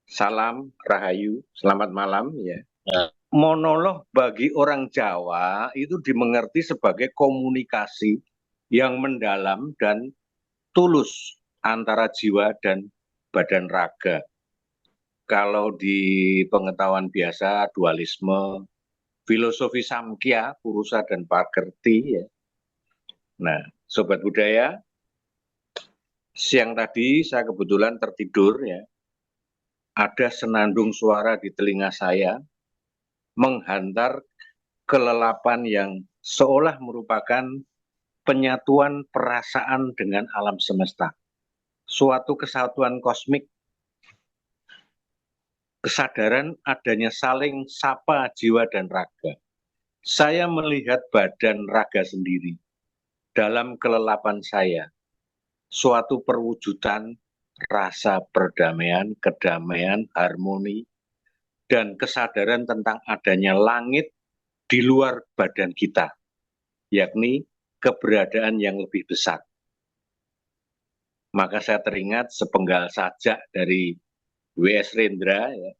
Salam Rahayu, selamat malam ya. Ya, Monolog bagi orang Jawa itu dimengerti sebagai komunikasi yang mendalam dan tulus antara jiwa dan badan raga. Kalau di pengetahuan biasa, dualisme, filosofi Samkhya, Purusa dan Prakrti ya. Nah, Sobat Budaya, siang tadi saya kebetulan tertidur ya. Ada senandung suara di telinga saya menghantar kelelapan yang seolah merupakan penyatuan perasaan dengan alam semesta. Suatu kesatuan kosmik, kesadaran adanya saling sapa jiwa dan raga. Saya melihat badan raga sendiri dalam kelelapan saya. Suatu perwujudan rasa perdamaian, kedamaian, harmoni, dan kesadaran tentang adanya langit di luar badan kita, yakni keberadaan yang lebih besar. Maka saya teringat sepenggal sajak dari W.S. Rendra, ya.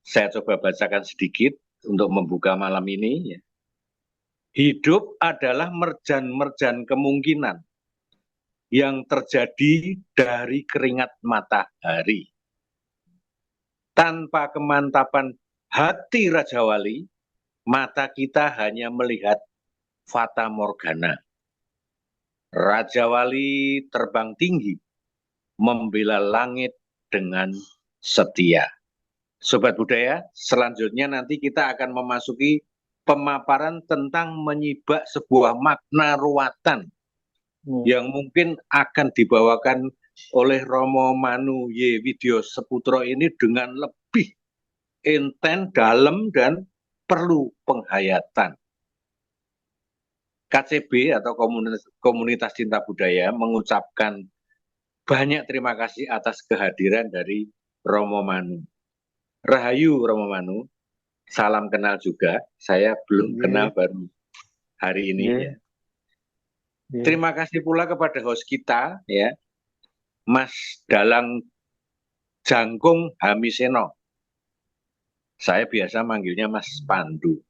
Saya coba bacakan sedikit untuk membuka malam ini. Ya. Hidup adalah merjan-merjan kemungkinan yang terjadi dari keringat matahari. Tanpa kemantapan hati Raja Wali, mata kita hanya melihat fata morgana. Raja Wali terbang tinggi, membela langit dengan setia. Sobat Budaya, selanjutnya nanti kita akan memasuki pemaparan tentang menyibak sebuah makna ruwatan yang mungkin akan dibawakan oleh Romo Manu Y. Widyo Seputro ini dengan lebih intens, dalam, dan perlu penghayatan. KCB atau Komunitas Cinta Budaya mengucapkan banyak terima kasih atas kehadiran dari Romo Manu. Rahayu Romo Manu, salam kenal juga. Saya belum kenal baru hari ini ya. Terima kasih pula kepada host kita ya, Mas Dalang Jangkung Hamiseno. Saya biasa manggilnya Mas Pandu.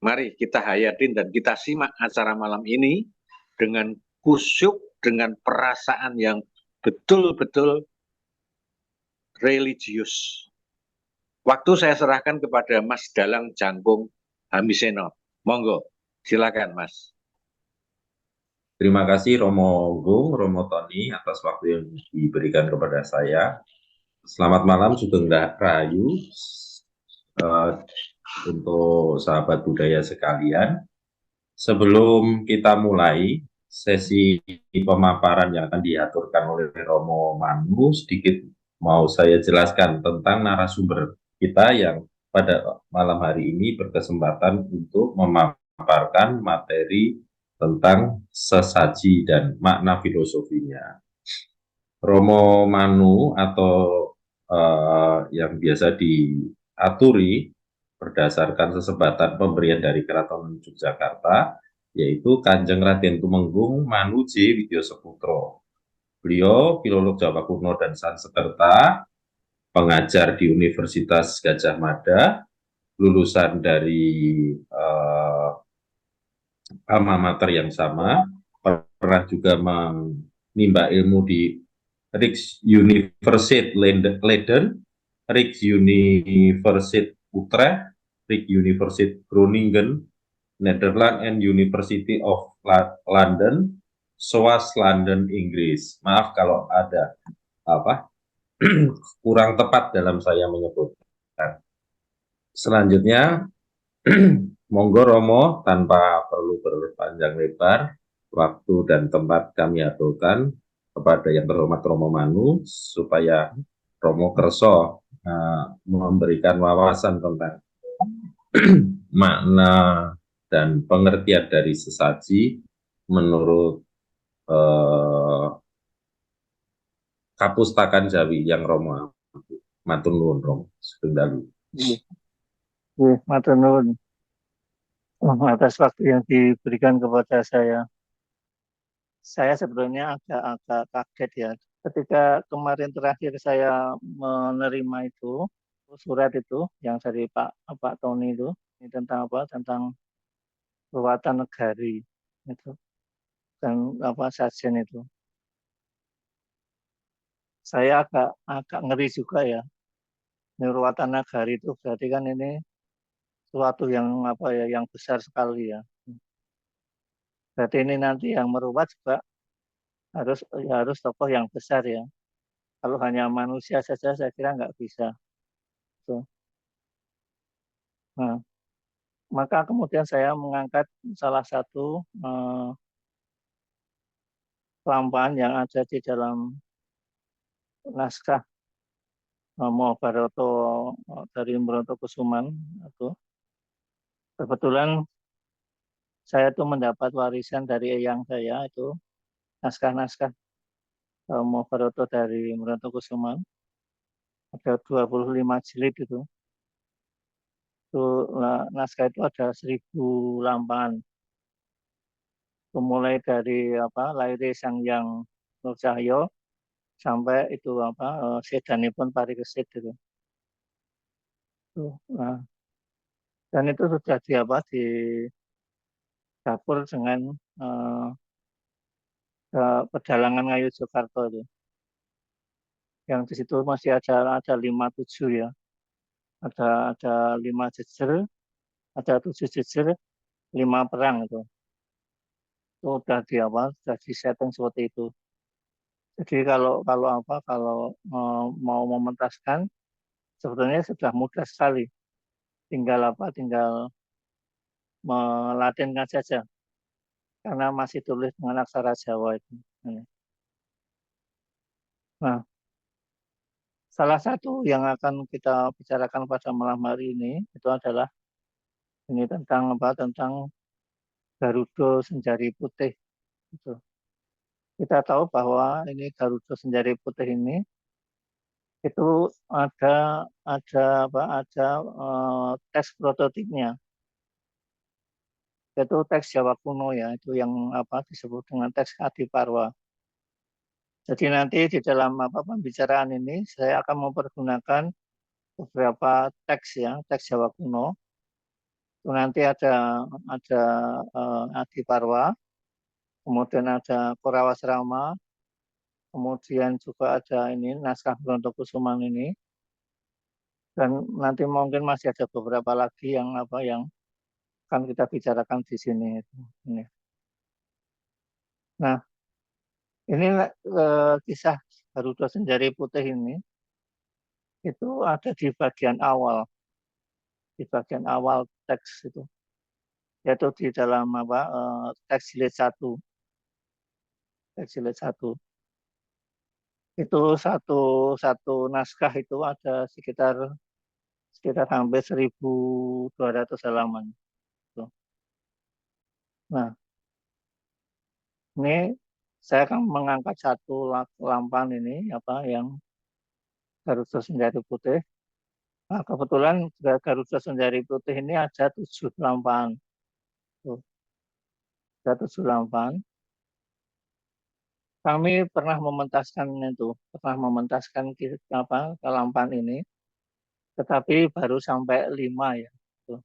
Mari kita hayatin dan kita simak acara malam ini dengan kusyuk, dengan perasaan yang betul-betul religius. Waktu saya serahkan kepada Mas Dalang Jangkung Hamiseno. Monggo, silakan Mas. terima kasih Romo Gung, Romo Tony atas waktu yang diberikan kepada saya. Selamat malam Sugeng Rahayu untuk sahabat budaya sekalian. Sebelum kita mulai sesi pemaparan yang akan diaturkan oleh Romo Manu, sedikit mau saya jelaskan tentang narasumber kita yang pada malam hari ini berkesempatan untuk memaparkan materi tentang sesaji dan makna filosofinya. Romo Manu atau yang biasa diaturi berdasarkan sesebatan pemberian dari Keraton Yogyakarta, yaitu Kanjeng Raden Tumenggung Manu J. Widyo Seputro. Beliau filolog Jawa Kuno dan Sanskerta, pengajar di Universitas Gadjah Mada, lulusan dari alma mater yang sama, pernah juga menimba ilmu di Rijksuniversiteit Leiden, Rijksuniversiteit Utrecht, Rijksuniversiteit Groningen, Netherlands, and University of London, SOAS London, Inggris. Maaf kalau ada kurang tepat dalam saya menyebutkan. Selanjutnya, monggo Romo, tanpa perlu berpanjang lebar, waktu dan tempat kami aturkan kepada yang terhormat Romo Manu, supaya Romo Kerso memberikan wawasan tentang makna dan pengertian dari sesaji menurut Kapustakan Jawi yang Romo matur nuwun Romo sekendalu. Matur nuwun atas waktu yang diberikan kepada saya. Saya sebetulnya agak kaget ya ketika kemarin terakhir saya menerima itu surat itu yang dari Pak Tony itu, ini tentang apa? Tentang ruatan negari itu dan apa sajen itu. Saya agak ngeri juga ya. Ini ruatan nagari itu berarti kan ini suatu yang apa ya, yang besar sekali ya. Berarti ini nanti yang meruat juga harus tokoh yang besar ya. Kalau hanya manusia saja saya kira nggak bisa. Tuh. Nah, maka kemudian saya mengangkat salah satu lampaan yang ada di dalam naskah Mahabharata dari Broto Kusuman itu. Kebetulan saya tuh mendapat warisan dari eyang saya itu naskah-naskah Mahabharata dari Broto Kusuman. Ada 25 jilid itu. Itu naskah itu ada 1000 lampaan. Itu mulai dari apa lahirnya Sang Hyang Nurcahyo sampai itu apa sedanipun Parikesit itu. Nah, dan itu sudah di apa dapur dengan pedalangan Ngayu Jakarta itu. Yang di situ masih ada 57 ya. Ada 5 jejer, ada 7 jejer, 5 perang itu. Itu udah di apa? Sudah di setting seperti itu. Jadi kalau mau mementaskan sebetulnya sudah mudah sekali. Tinggal melatinkan saja karena masih tulis dengan aksara Jawa itu. Nah, salah satu yang akan kita bicarakan pada malam hari ini itu adalah ini tentang apa? Tentang Garuda Senjari Putih. Itu. Kita tahu bahwa ini Garuda Senjari Putih ini itu ada teks prototipnya. Itu teks Jawa kuno ya, itu yang apa disebut dengan teks Adiparwa. Jadi nanti di dalam apa pembicaraan ini saya akan mempergunakan beberapa teks ya, teks Jawa kuno. Itu nanti ada Adiparwa, kemudian ada Korawasrama, kemudian juga ada ini naskah Brontokusuman ini, dan nanti mungkin masih ada beberapa lagi yang apa yang akan kita bicarakan di sini. Ini. Nah, ini kisah Garuda Senjari Putih ini itu ada di bagian awal teks itu, yaitu di dalam apa teks jilid 1, teks jilid 1 itu satu satu naskah itu ada sekitar sekitar hampir 1200 halaman. Tuh. Nah, ini saya akan mengangkat satu lampaan ini apa yang Garuda Senjari Putih. Nah, kebetulan Garuda Senjari Putih ini ada 7 lampaan. Tuh, ada 7 lampaan. Kami pernah mementaskan itu, pernah mementaskan apa lampaan ini, tetapi baru sampai 5 ya. Tuh.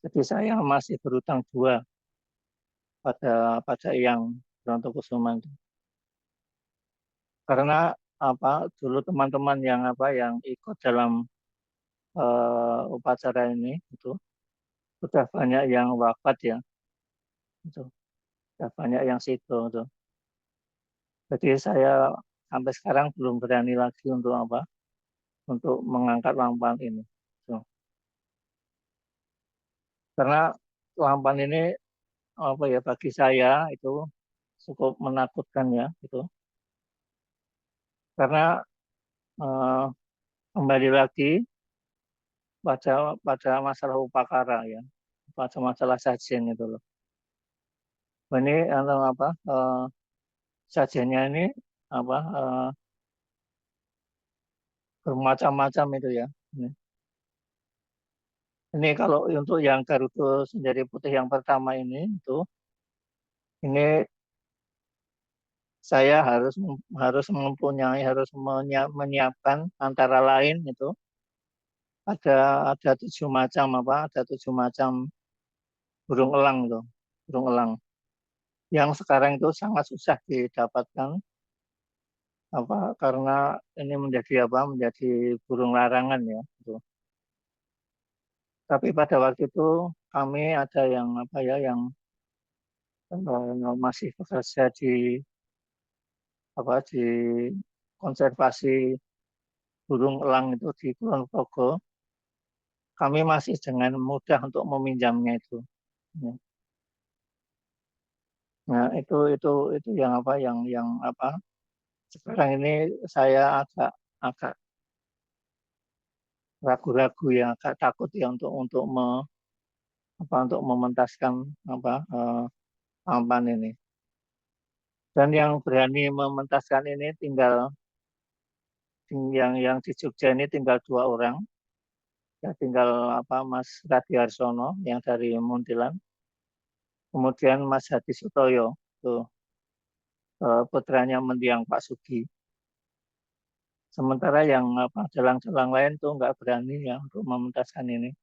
Jadi saya masih berutang 2 pada yang Brontokusuman itu. Karena apa dulu teman-teman yang apa yang ikut dalam upacara ini itu sudah banyak yang wafat ya, itu sudah banyak yang situ itu. Jadi saya sampai sekarang belum berani lagi untuk apa, untuk mengangkat lampaan ini. Itu. Karena lampaan ini apa ya bagi saya itu cukup menakutkan ya itu. Karena eh, kembali lagi pada masalah upakara ya, pada masalah sajen itu loh. Ini atau apa sajennya ini apa bermacam-macam itu ya. Ini kalau untuk yang Garuda Senjari Putih yang pertama ini itu ini saya harus mempunyai menyiapkan antara lain itu ada 7 macam ada 7 macam burung elang tuh, burung elang yang sekarang itu sangat susah didapatkan karena ini menjadi burung larangan ya gitu. Tapi pada waktu itu kami ada yang masih bekerja di konservasi burung elang itu di Kulon Progo, kami masih dengan mudah untuk meminjamnya itu. Nah, itu yang sekarang ini saya agak ragu-ragu ya, agak takut ya untuk mementaskan ampan ini. Dan yang berani mementaskan ini yang di Jogja ini tinggal 2 orang. Ya, tinggal Mas Radiarsono yang dari Muntilan. Kemudian Mas Hadi Sutoyo, tuh putranya mendiang Pak Sugi. Sementara yang dalang-dalang lain tuh nggak berani ya untuk mementaskan ini.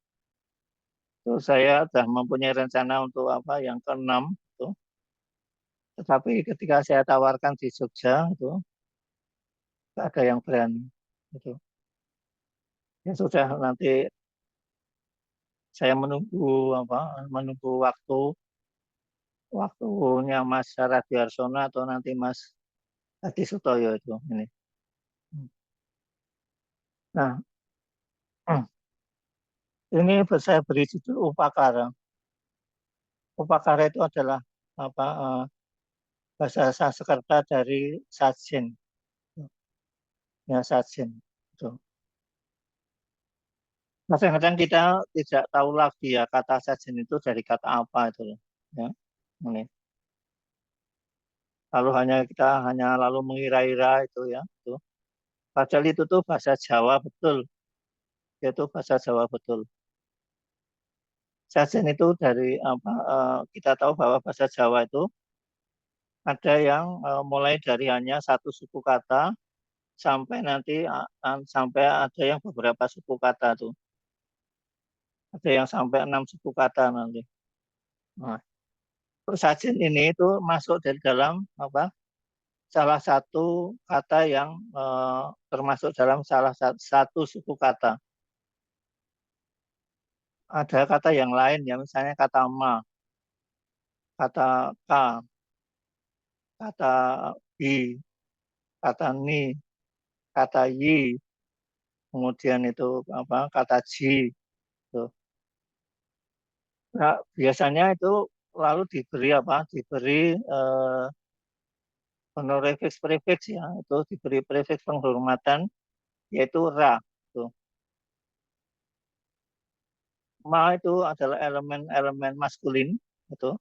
Tuh saya sudah mempunyai rencana untuk yang keenam tuh. Tetapi ketika saya tawarkan di Jogja itu nggak ada yang berani. Itu ya sudah, nanti saya menunggu waktunya Mas Radiarsono atau nanti Mas Hadi Sutoyo itu ini. Nah, ini saya beri judul Upakara. Upakara itu adalah bahasa Sanskerta dari Sajen. Ya, Sajen. Itu. Kadang-kadang kita tidak tahu lagi ya kata Sajen itu dari kata apa itu. Ya, ini. Lalu kita hanya lalu mengira-ira itu ya. Itu. Padahal itu tuh bahasa Jawa betul. Itu bahasa Jawa betul. Sajen itu dari kita tahu bahwa bahasa Jawa itu ada yang mulai dari hanya satu suku kata sampai sampai ada yang beberapa suku kata tuh. Ada yang sampai 6 suku kata nanti. Nah, sajen ini itu masuk dari dalam salah satu kata yang termasuk dalam salah satu suku kata. Ada kata yang lain ya, misalnya kata ma, kata ka, kata bi, kata ni, kata yi, kemudian itu kata ji. Gitu. Nah, biasanya itu lalu diberi prefix ya, itu diberi prefix penghormatan yaitu ra. Gitu. Ma itu adalah elemen maskulin itu.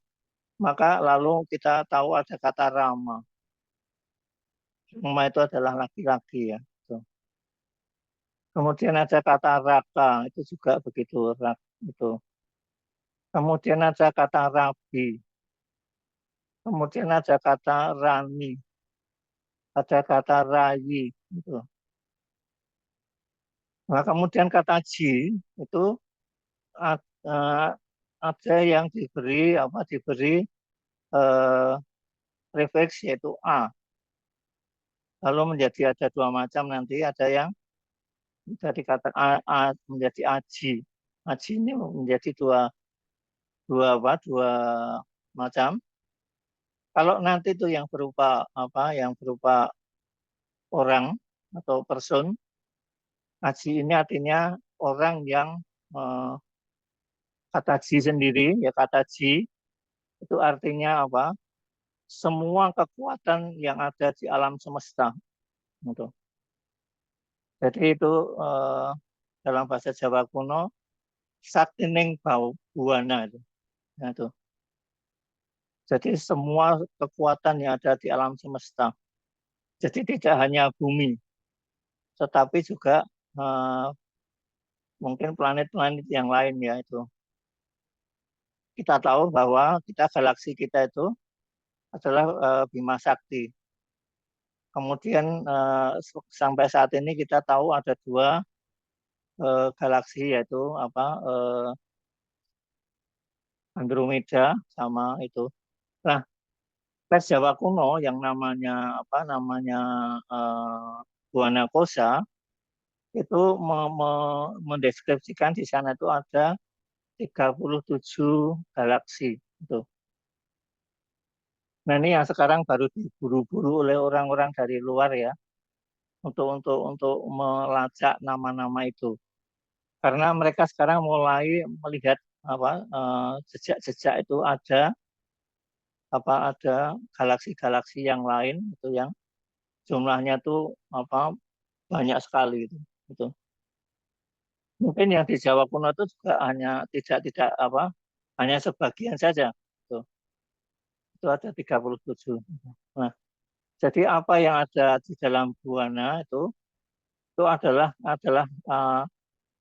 Maka lalu kita tahu ada kata Rama. Rama itu adalah laki-laki ya. Gitu. Kemudian ada kata Raka, itu juga begitu. Itu. Kemudian ada kata Rabi. Kemudian ada kata Rani. Ada kata Rayi. Gitu. Nah, kemudian kata Ji itu ada yang diberi prefix yaitu A. Lalu menjadi ada 2 macam nanti, ada yang dari kata A menjadi aji. Aji ini menjadi dua macam. Kalau nanti itu yang berupa orang atau person, aji ini artinya orang yang kata ji sendiri ya, kata ji itu artinya semua kekuatan yang ada di alam semesta. Gitu. Jadi itu dalam bahasa Jawa kuno saktining buana itu. Ya, itu. Jadi semua kekuatan yang ada di alam semesta. Jadi tidak hanya bumi, tetapi juga mungkin planet-planet yang lain ya itu. Kita tahu bahwa galaksi kita itu adalah Bima Sakti. Kemudian sampai saat ini kita tahu ada dua galaksi, yaitu Andromeda sama itu. Nah, tes Jawa kuno yang namanya Buana Kosa itu mendeskripsikan di sana itu ada 37 galaksi itu. Nah, ini yang sekarang baru diburu-buru oleh orang-orang dari luar ya untuk melacak nama-nama itu. Karena mereka sekarang mulai melihat jejak-jejak itu ada galaksi-galaksi yang lain itu yang jumlahnya tuh banyak sekali itu. Mungkin yang di Jawa kuno itu juga hanya tidak hanya sebagian saja. Itu ada 37. Nah, jadi apa yang ada di dalam Buana itu adalah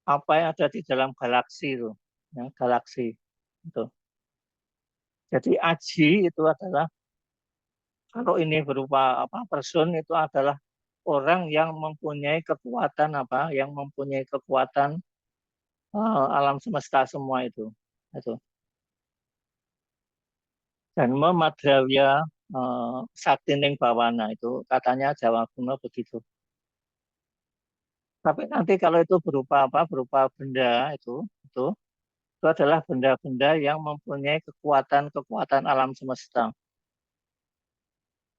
apa yang ada di dalam galaksi itu, ya, galaksi itu. Jadi Aji itu adalah kalau ini berupa person itu adalah orang yang mempunyai kekuatan yang mempunyai kekuatan alam semesta semua itu. Dan memadrawya saktining bawana itu katanya Jawa kuno begitu. Tapi nanti kalau itu berupa berupa benda itu adalah benda-benda yang mempunyai kekuatan alam semesta.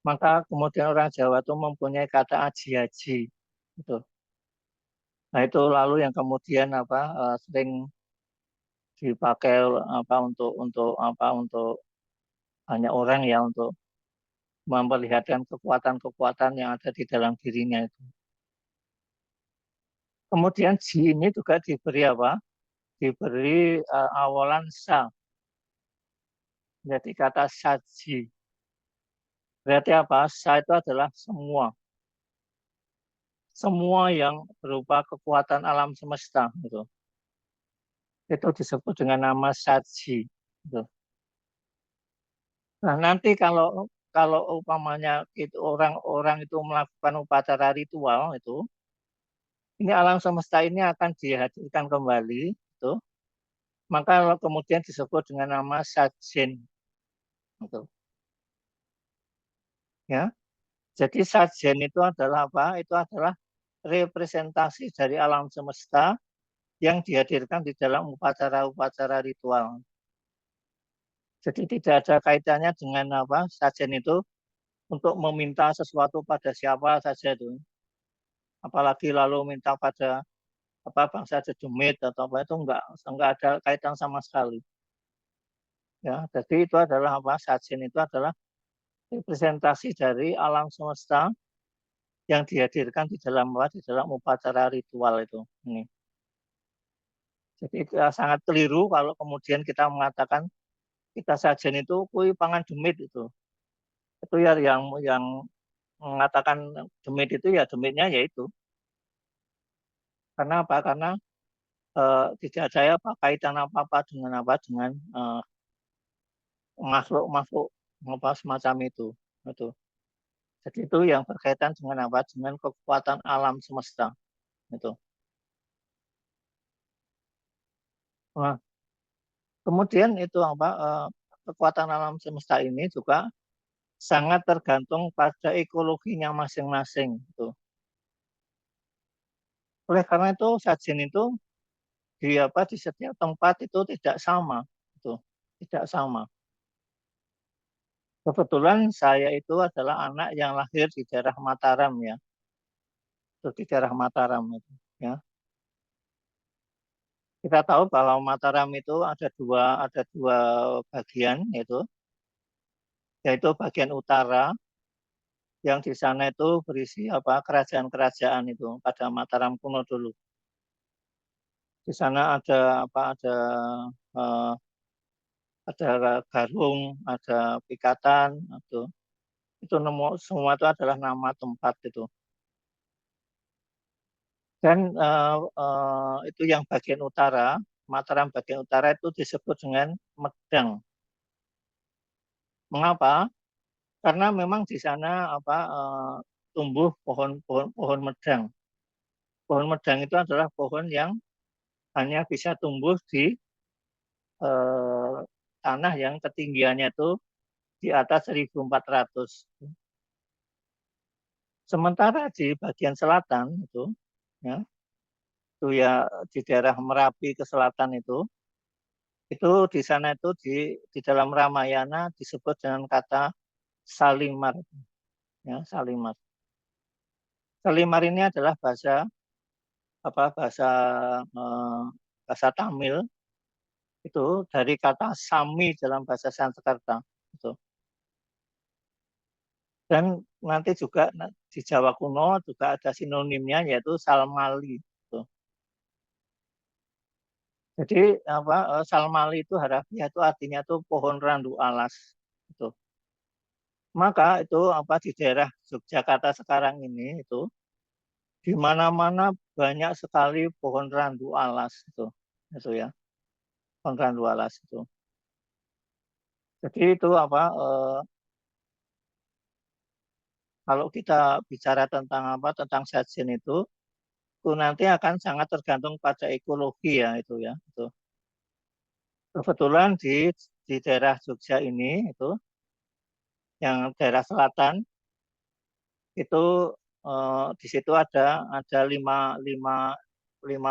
Maka kemudian orang Jawa itu mempunyai kata aji-aji itu. Nah, itu lalu yang kemudian sering dipakai untuk banyak orang ya untuk memperlihatkan kekuatan-kekuatan yang ada di dalam dirinya itu. Kemudian ji ini juga diberi diberi awalan sa. Jadi kata saji. Berarti apa? Sa itu adalah semua. Semua yang berupa kekuatan alam semesta gitu. Itu disebut dengan nama saji. Gitu. Nah, nanti kalau umpamanya itu orang-orang itu melakukan upacara ritual itu, ini alam semesta ini akan dihadirkan kembali itu. Maka kemudian disebut dengan nama sajen. Gitu. Ya. Jadi sajen itu adalah apa? Itu adalah representasi dari alam semesta yang dihadirkan di dalam upacara-upacara ritual. Jadi tidak ada kaitannya dengan sajen itu untuk meminta sesuatu pada siapa saja itu. Apalagi lalu minta pada bangsa Jejemit atau apa itu enggak ada kaitan sama sekali. Ya, jadi itu adalah sajen itu adalah representasi dari alam semesta yang dihadirkan di dalam upacara ritual itu. Ini. Jadi sangat keliru kalau kemudian kita mengatakan kita sajen itu kui pangan demit itu. Itu ya yang mengatakan demit itu ya demitnya yaitu. Karena apa? Karena tidak ada kaitan apa-apa dengan makhluk-makhluk semacam itu. Itu. Jadi itu yang berkaitan dengan dengan kekuatan alam semesta. Itu. Nah, kemudian itu kekuatan alam semesta ini juga sangat tergantung pada ekologinya masing-masing. Gitu. Oleh karena itu sajen itu di setiap tempat itu tidak sama. Gitu. Tidak sama. Kebetulan saya itu adalah anak yang lahir di daerah Mataram ya. Itu di daerah Mataram itu. Ya. Kita tahu kalau Mataram itu ada dua bagian yaitu bagian utara yang di sana itu berisi kerajaan-kerajaan itu pada Mataram kuno dulu. Di sana eh, ada Garung, ada Pikatan, itu semua itu adalah nama tempat itu. Dan itu yang bagian utara, Mataram bagian utara itu disebut dengan Medang. Mengapa? Karena memang di sana tumbuh pohon medang. Pohon medang itu adalah pohon yang hanya bisa tumbuh di tanah yang ketinggiannya itu di atas 1.400. Sementara di bagian selatan ya, itu ya di daerah Merapi ke selatan itu di sana itu di dalam Ramayana disebut dengan kata Salimar, ya Salimar. Salimar ini adalah bahasa bahasa Tamil, itu dari kata Sami dalam bahasa Sanskerta itu. Dan nanti juga di Jawa kuno juga ada sinonimnya yaitu Salmali gitu. Jadi Salmali itu harafiah itu artinya itu pohon randu alas gitu. Maka itu di daerah Yogyakarta sekarang ini itu di mana-mana banyak sekali pohon randu alas itu ya, pohon randu alas itu. Jadi itu kalau kita bicara tentang sajian itu nanti akan sangat tergantung pada ekologi ya itu ya itu. Kebetulan di daerah Jogja ini itu yang daerah selatan itu di situ ada lima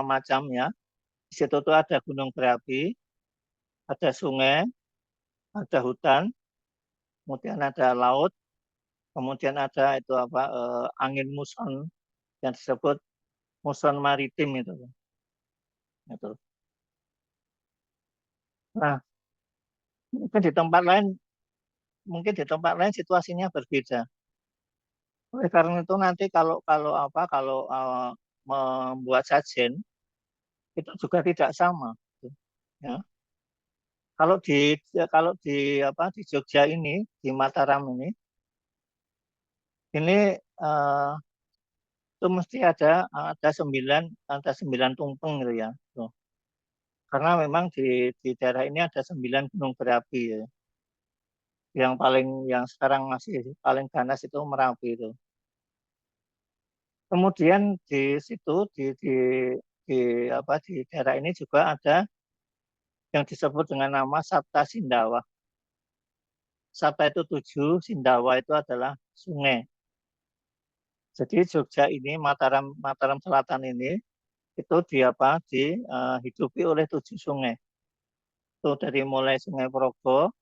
macam ya. Di situ tuh ada gunung berapi, ada sungai, ada hutan, kemudian ada laut, kemudian ada itu angin muson yang disebut muson maritim itu. Itu. Nah, mungkin di tempat lain situasinya berbeda. Oleh karena itu nanti kalau membuat sajen itu juga tidak sama. Ya. Kalau di Jogja ini di Mataram ini itu mesti ada 9 tumpeng gitu ya. Tuh. Karena memang di daerah ini ada 9 gunung berapi ya. Yang sekarang masih paling ganas itu Merapi itu. Kemudian di situ di daerah ini juga ada yang disebut dengan nama Sabta Sindawa. Sabta itu 7, Sindawa itu adalah sungai. Jadi Jogja ini Mataram Selatan ini itu dihidupi oleh 7 sungai. Itu dari mulai Sungai Progo,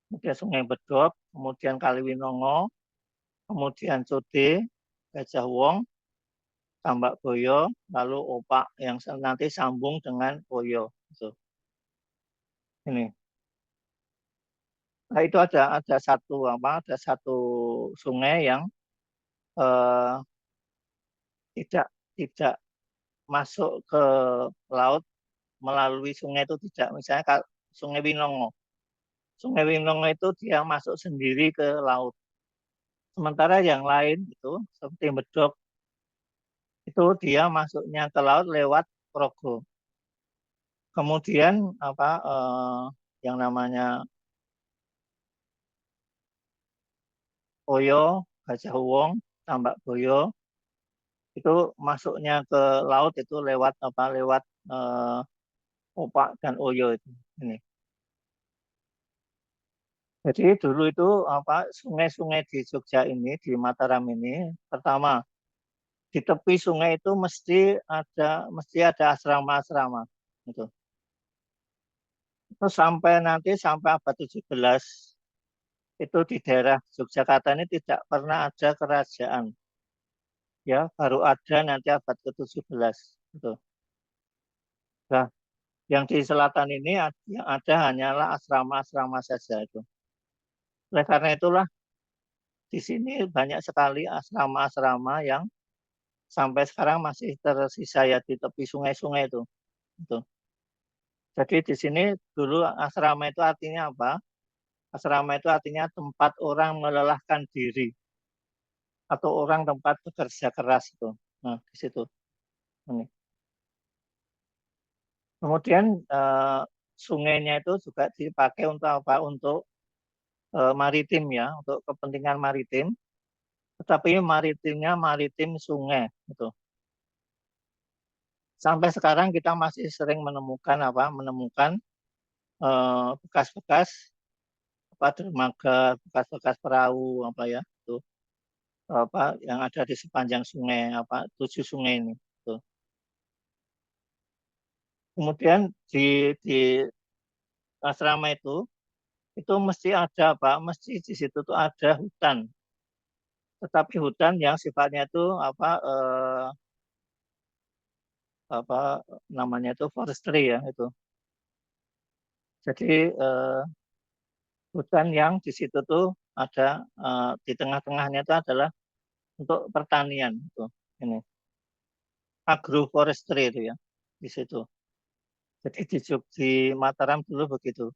kemudian Sungai Bedok, kemudian Kaliwinongo, kemudian Code, Gajah Wong, Tambak Boyo, lalu Opak yang nanti sambung dengan Boyo. Ini. Nah, itu ada satu sungai yang eh, tidak tidak masuk ke laut melalui sungai itu tidak. Misalnya Sungai Winongo. Sungai Winongo itu dia masuk sendiri ke laut. Sementara yang lain itu seperti Bedok itu dia masuknya ke laut lewat Progo. Kemudian yang namanya Oyo, Gajah Wong, Tambak Boyo itu masuknya ke laut itu lewat Opak dan Oyo itu. Ini. Jadi dulu itu sungai-sungai di Jogja ini di Mataram ini pertama di tepi sungai itu mesti ada asrama-asrama itu. Terus sampai abad 17 itu di daerah Yogyakarta ini tidak pernah ada kerajaan. Ya, baru ada nanti abad ke-17 itu. Nah, yang di selatan ini yang ada hanyalah asrama-asrama saja itu. Oleh karena itulah di sini banyak sekali asrama-asrama yang sampai sekarang masih tersisa ya di tepi sungai-sungai itu. Itu. Jadi di sini dulu asrama itu artinya apa? Asrama itu artinya tempat orang melelahkan diri atau orang tempat bekerja keras itu. Nah, di situ. Ini. Kemudian sungainya itu juga dipakai untuk apa? Untuk maritim ya, untuk kepentingan maritim. tetapi maritimnya maritim sungai gitu. Sampai sekarang kita masih sering menemukan bekas-bekas dermaga, bekas-bekas perahu itu yang ada di sepanjang sungai 7 sungai ini. Gitu. Kemudian di asrama itu mesti ada mesti di situ tuh ada hutan, tetapi hutan yang sifatnya itu apa namanya itu forestry ya itu. Jadi hutan yang di situ tuh ada di tengah-tengahnya itu adalah untuk pertanian itu. Ini agroforestry itu ya di situ. Jadi di Mataram dulu begitu.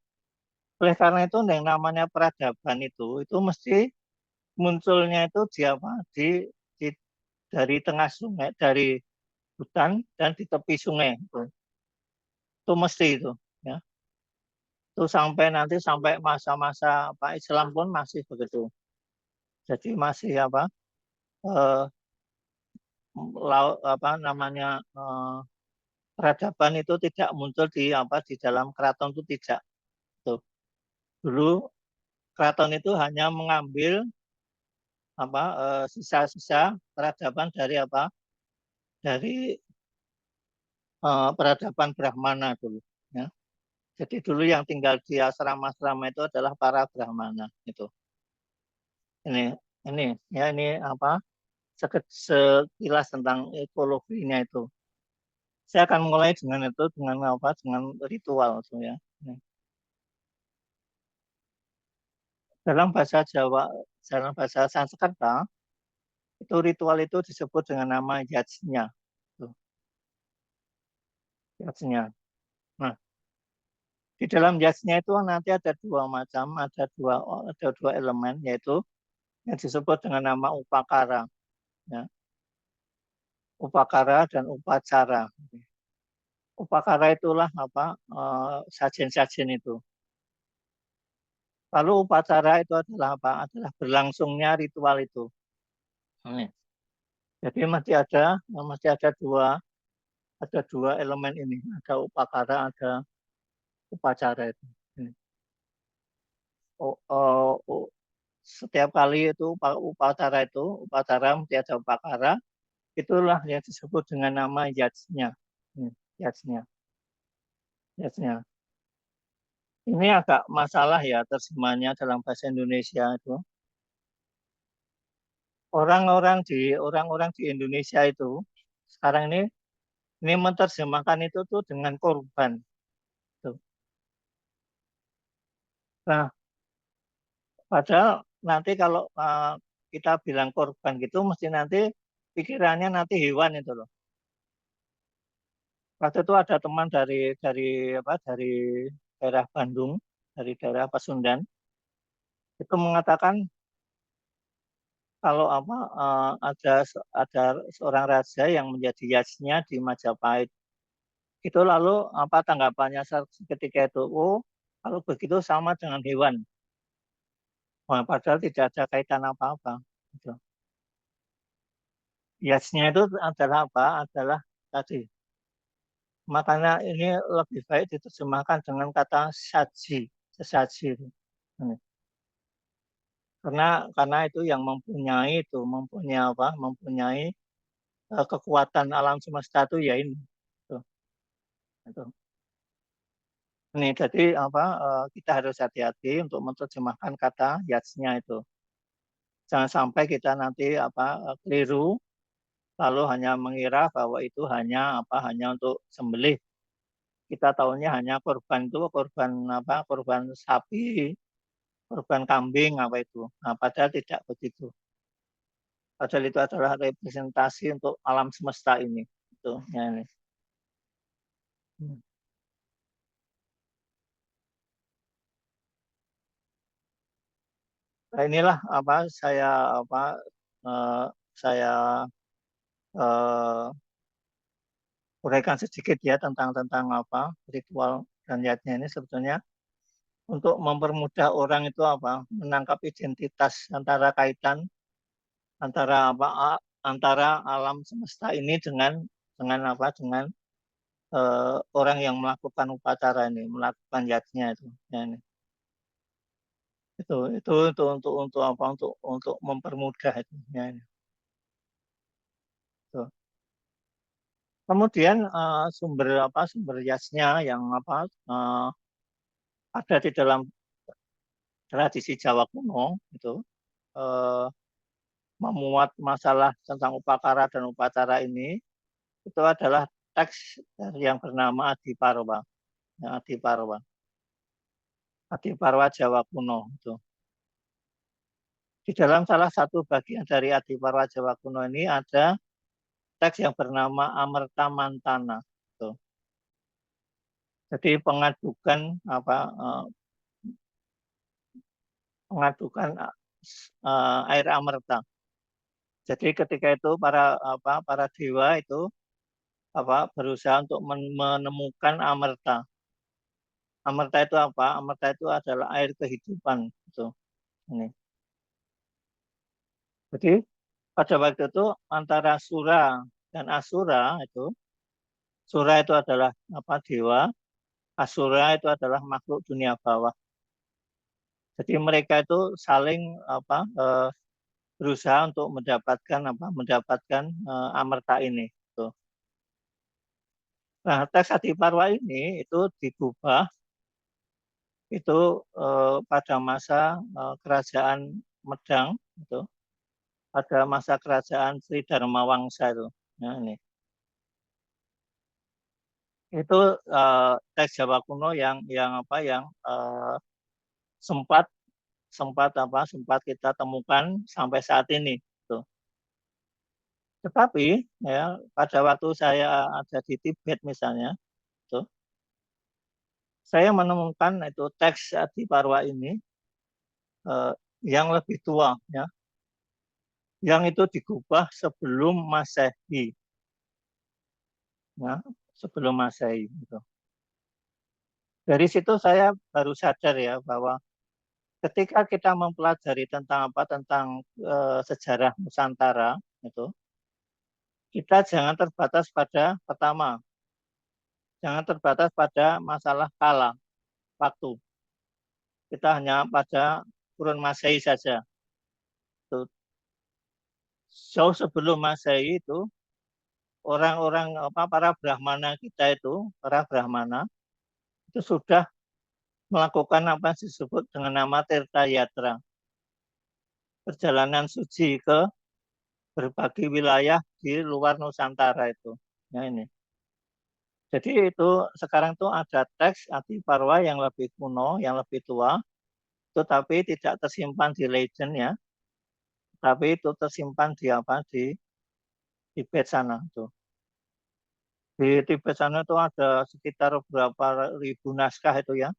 Oleh karena itu yang namanya peradaban itu mesti munculnya itu di apa di dari tengah sungai, dari hutan dan di tepi sungai itu mesti itu ya. Itu sampai masa-masa Islam pun masih begitu. Jadi masih eh, peradaban itu tidak muncul di dalam keraton itu tidak. Tuh. Dulu keraton itu hanya mengambil sisa-sisa peradaban dari peradaban Brahmana dulu ya. Jadi dulu yang tinggal di asrama-asrama itu adalah para Brahmana itu. Ini ya ini sekilas tentang ekologinya itu. Saya akan mulai dengan dengan ritual itu ya. Dalam bahasa Jawa, dalam bahasa Sanskerta itu ritual itu disebut dengan nama yajnya. Yajnya. Nah, di dalam yajnya itu nanti ada dua elemen, yaitu yang disebut dengan nama upakara, ya. Upakara dan upacara. Upakara itulah sajen-sajen itu. Lalu upacara itu adalah Adalah berlangsungnya ritual itu. Jadi masih ada dua elemen ini, ada upakara, ada upacara itu. Setiap kali itu upacara mesti ada upakara, itulah yang disebut dengan nama yajnya. Yajnya. Yajnya. Ini agak masalah ya terjemahnya dalam bahasa Indonesia itu. Orang-orang di Indonesia itu sekarang ini menerjemahkan itu tuh dengan korban. Tuh. Nah, padahal nanti kalau kita bilang korban gitu, mesti nanti pikirannya nanti hewan itu loh. Waktu itu ada teman dari daerah Bandung, dari daerah Pasundan, itu mengatakan kalau ada seorang raja yang menjadi yajnya di Majapahit. Itu lalu tanggapannya ketika itu, oh kalau begitu sama dengan hewan. Wah, padahal tidak ada kaitan apa-apa. Gitu. Yajnya itu adalah Adalah tadi. Makanya ini lebih baik diterjemahkan dengan kata sesaji itu. Karena itu yang mempunyai kekuatan alam semesta itu ya ini. Tuh, itu. Ini jadi kita harus hati-hati untuk menerjemahkan kata yajnya itu. Jangan sampai kita nanti keliru lalu hanya mengira bahwa itu hanya untuk sembelih. Kita tahunya hanya korban sapi, korban kambing itu. Nah, padahal tidak begitu. Padahal itu adalah representasi untuk alam semesta ini. Itu ya ini. Nah, inilah eh, saya eh, uraikan sedikit ya tentang ritual dan yatnya ini sebetulnya untuk mempermudah orang itu menangkap identitas antara kaitan antara antara alam semesta ini dengan orang yang melakukan upacara ini, melakukan yajnya itu. Ya, ini. Itu untuk apa? Untuk mempermudah itu. Ya, ini. Itu. Kemudian sumber yasnya yang ada di dalam tradisi Jawa kuno itu eh, memuat masalah tentang upakara dan upacara ini itu adalah teks yang bernama Adiparwa. Ya, Adiparwa Jawa kuno itu. Di dalam salah satu bagian dari Adiparwa Jawa kuno ini ada teks yang bernama Amerta Mantana. Itu. Jadi pengadukan air amerta. Jadi ketika itu para dewa itu berusaha untuk menemukan amerta. Amerta itu apa? Amerta itu adalah air kehidupan. Itu. Ini. Jadi pada waktu itu antara Sura dan Asura itu, Sura itu adalah dewa, Asura itu adalah makhluk dunia bawah. Jadi mereka itu saling berusaha untuk mendapatkan amerta ini. Tuh. Nah, teks Adiparwa ini itu digubah itu pada masa kerajaan Medang itu, pada masa kerajaan Sri Dharmawangsa itu. Nah, ini. Itu teks Jawa kuno yang sempat sempat kita temukan sampai saat ini. Tuh. Tetapi ya pada waktu saya ada di Tibet misalnya, tuh, saya menemukan itu teks Adiparwa ini yang lebih tua, ya, yang itu digubah sebelum Masehi, ya, sebelum Masehi. Gitu. Dari situ saya baru sadar ya bahwa ketika kita mempelajari tentang sejarah Nusantara itu, kita jangan terbatas pada pertama, jangan terbatas pada masalah kala, waktu. Kita hanya pada kurun Masehi saja. Itu. Jauh sebelum Masehi itu orang-orang para Brahmana kita itu, para Brahmana itu sudah melakukan apa yang disebut dengan nama Tirta Yatra. Perjalanan suci ke berbagai wilayah di luar Nusantara itu. Ya, ini. Jadi itu sekarang tuh ada teks Adiparwa yang lebih kuno, yang lebih tua, tetapi tidak tersimpan di legend ya, tapi itu tersimpan di Tibet sana tuh. Di Tibet sana itu ada sekitar berapa ribu naskah itu ya,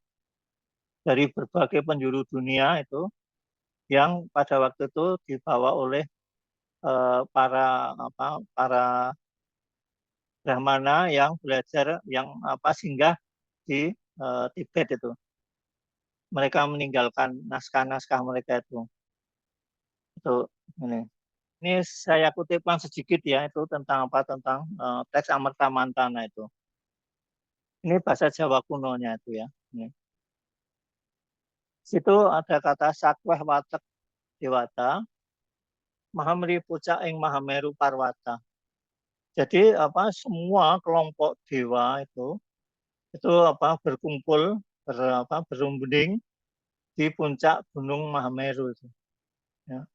dari berbagai penjuru dunia itu, yang pada waktu itu dibawa oleh para Brahmana yang belajar singgah di Tibet itu. Mereka meninggalkan naskah-naskah mereka itu. Itu ini. Ini saya kutipkan sedikit ya itu tentang teks Amerta Mantana itu. Ini bahasa Jawa kunonya itu ya. Ini. Situ ada kata sakweh watek dewata, mahamri pucak ing mahameru parwata. Jadi semua kelompok dewa itu berkumpul berunding di puncak Gunung Mahameru itu. Ya.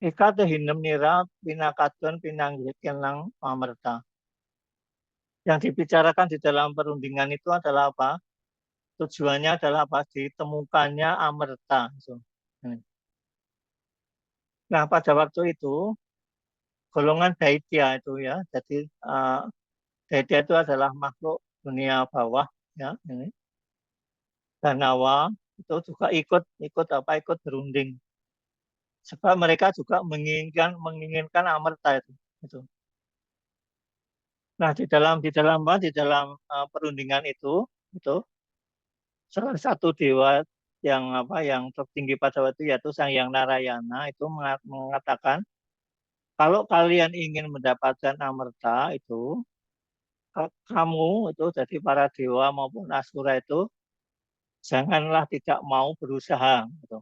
Ika tehinem nira pinakadon pinanggikenang pamerta. Yang dibicarakan di dalam perundingan itu adalah apa? Tujuannya adalah apa? Ditemukannya amerta. Nah, pada waktu itu golongan Daitya itu ya. Jadi Daitya itu adalah makhluk dunia bawah ya ini. Danawa itu juga ikut berunding. Sebab mereka juga menginginkan amerta itu. Nah, di dalam perundingan itu salah satu dewa yang tertinggi pada waktu itu, yaitu Sang Hyang Narayana itu mengatakan kalau kalian ingin mendapatkan amerta itu, kamu itu jadi para dewa maupun asura itu janganlah tidak mau berusaha gitu.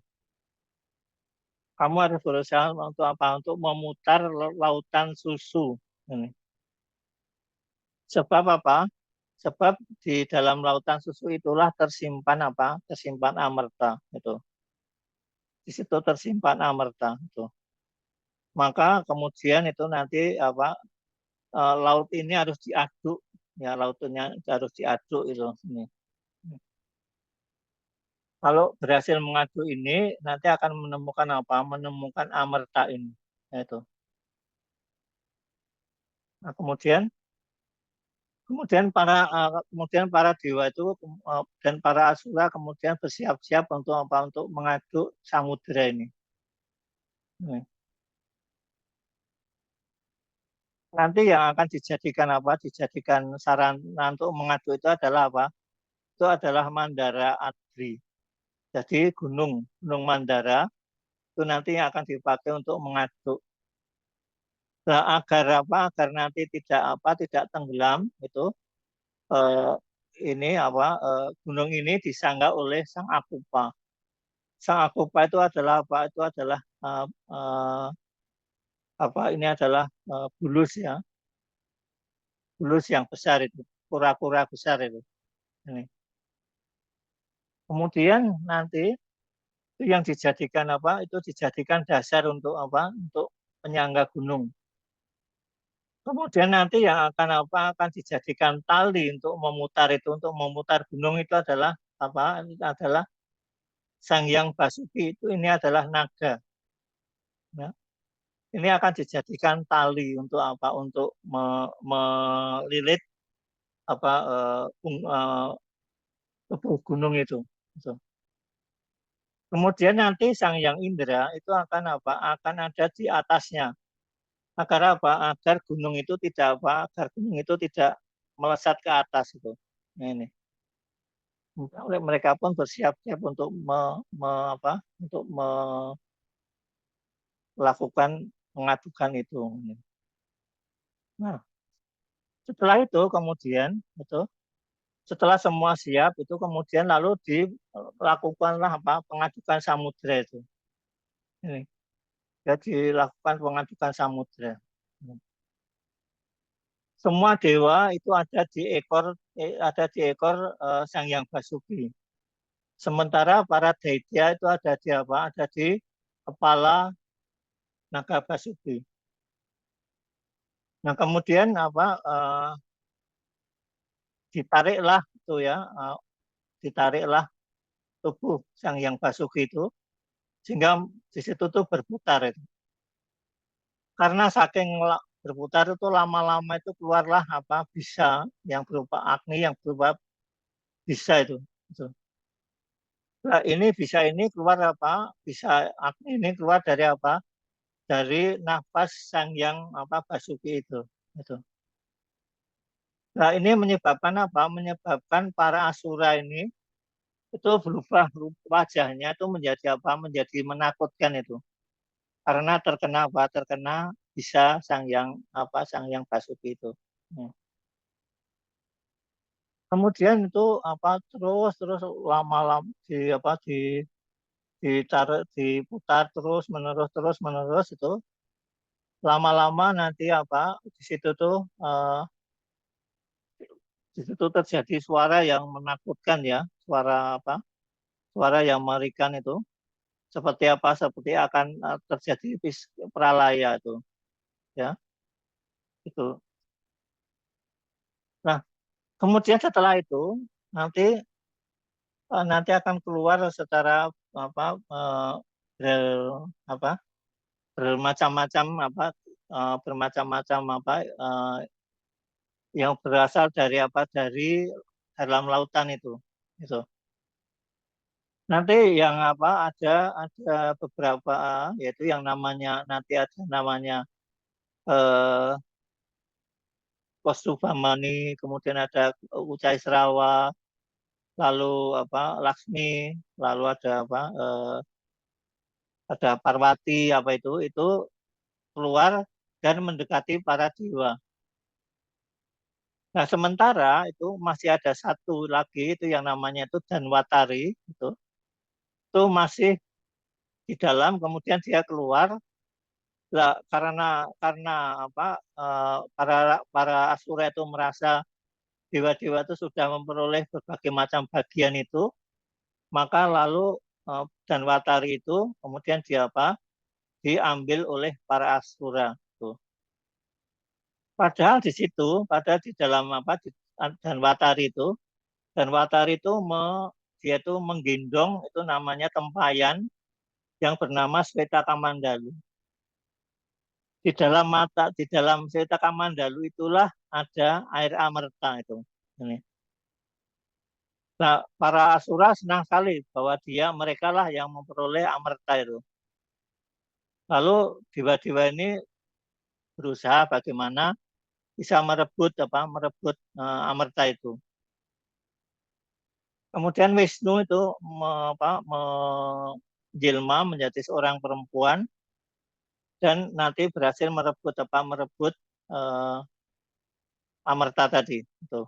Kamu harus berusaha untuk apa? Untuk memutar lautan susu. Ini. Sebab apa? Sebab di dalam lautan susu itulah tersimpan apa? Tersimpan amerta itu. Di situ tersimpan amerta itu. Maka kemudian itu nanti apa? Laut ini harus diaduk, ya lautnya harus diaduk itu. Ini. Kalau berhasil mengaduk ini, nanti akan menemukan apa? Menemukan amerta ini. Itu. Nah, kemudian para dewa itu dan para asura kemudian bersiap-siap untuk apa? Untuk mengaduk samudera ini. Nanti yang akan dijadikan apa? Dijadikan sarana untuk mengaduk itu adalah apa? Itu adalah Mandara Adri. Jadi Gunung Mandara itu nanti yang akan dipakai untuk mengaduk. Nah, agar apa? Agar nanti tidak tenggelam itu eh, ini apa? Gunung ini disangga oleh Sang Akupa. Sang Akupa itu adalah apa? Itu adalah apa? Ini adalah bulus ya, bulus yang besar itu, kura-kura besar itu. Ini. Kemudian nanti itu yang dijadikan apa? Itu dijadikan dasar untuk apa? Untuk penyangga gunung. Kemudian nanti yang akan apa? Akan dijadikan tali untuk memutar itu, untuk memutar gunung itu adalah apa? Itu adalah Sang Hyang Basuki itu ini adalah naga. Ya. Ini akan dijadikan tali untuk apa? Untuk melilit apa tubuh gunung itu. Gitu. Kemudian nanti Sang Hyang Indra itu akan apa? Akan ada di atasnya. Agar apa? Agar gunung itu tidak apa? Agar gunung itu tidak melesat ke atas itu. Nah, ini. Mereka pun bersiap-siap untuk untuk melakukan mengadukan itu. Nah, setelah itu kemudian itu setelah semua siap itu kemudian lalu dilakukanlah apa? Pengadukan samudra itu. Ini. Jadi dilakukan pengadukan samudra. Semua dewa itu ada di ekor Sang Hyang Basuki. Sementara para daitya itu ada di apa? Ada di kepala naga Basuki. Nah kemudian apa? Ditariklah itu ya, ditariklah tubuh Sang Hyang Basuki itu sehingga di situ tuh berputar itu. Karena saking berputar itu lama-lama itu keluarlah apa bisa yang berupa agni yang berupa bisa itu. Nah, ini keluar apa? Bisa agni ini keluar dari apa? Dari nafas Sang Hyang apa Basuki itu. Itu. Nah, ini menyebabkan apa? Menyebabkan para asura ini itu berubah wajahnya itu menjadi apa? Menjadi menakutkan itu. Karena terkena apa? Terkena bisa Sang Hyang Basuki itu. Ya. Kemudian itu apa? Terus lama-lama ditaruh diputar terus menerus itu lama-lama nanti apa di situ tuh di situ terjadi suara yang menakutkan ya, suara apa? Suara yang mengerikan itu. Seperti apa? Seperti akan terjadi pralaya itu, ya. Itu. Nah, kemudian setelah itu nanti nanti akan keluar secara apa ber, apa bermacam-macam bermacam-macam yang berasal dari apa dari dalam lautan itu. Nanti yang apa ada beberapa yaitu yang namanya nanti ada namanya eh, Kosubamani, kemudian ada Ucai Serawa, lalu Laksmi, lalu ada ada Parwati itu keluar dan mendekati para dewa. Nah, sementara itu masih ada satu lagi itu yang namanya itu Danwatari itu masih di dalam, kemudian dia keluar. Lah, karena para asura itu merasa dewa-dewa itu sudah memperoleh berbagai macam bagian itu, maka lalu Danwatari itu kemudian diambil oleh para asura. Tuh. Padahal di dalam Danwatari itu dia itu menggendong itu namanya tempayan yang bernama Sweta Kamandalu. Di dalam Sweta Kamandalu itulah ada air amerta itu. Ini. Nah, para asura senang sekali bahwa mereka lah yang memperoleh amerta itu. Lalu dewa-dewa ini berusaha bagaimana bisa merebut amerta itu. Kemudian Wisnu itu menjelma menjadi seorang perempuan dan nanti berhasil merebut amerta tadi. Itu.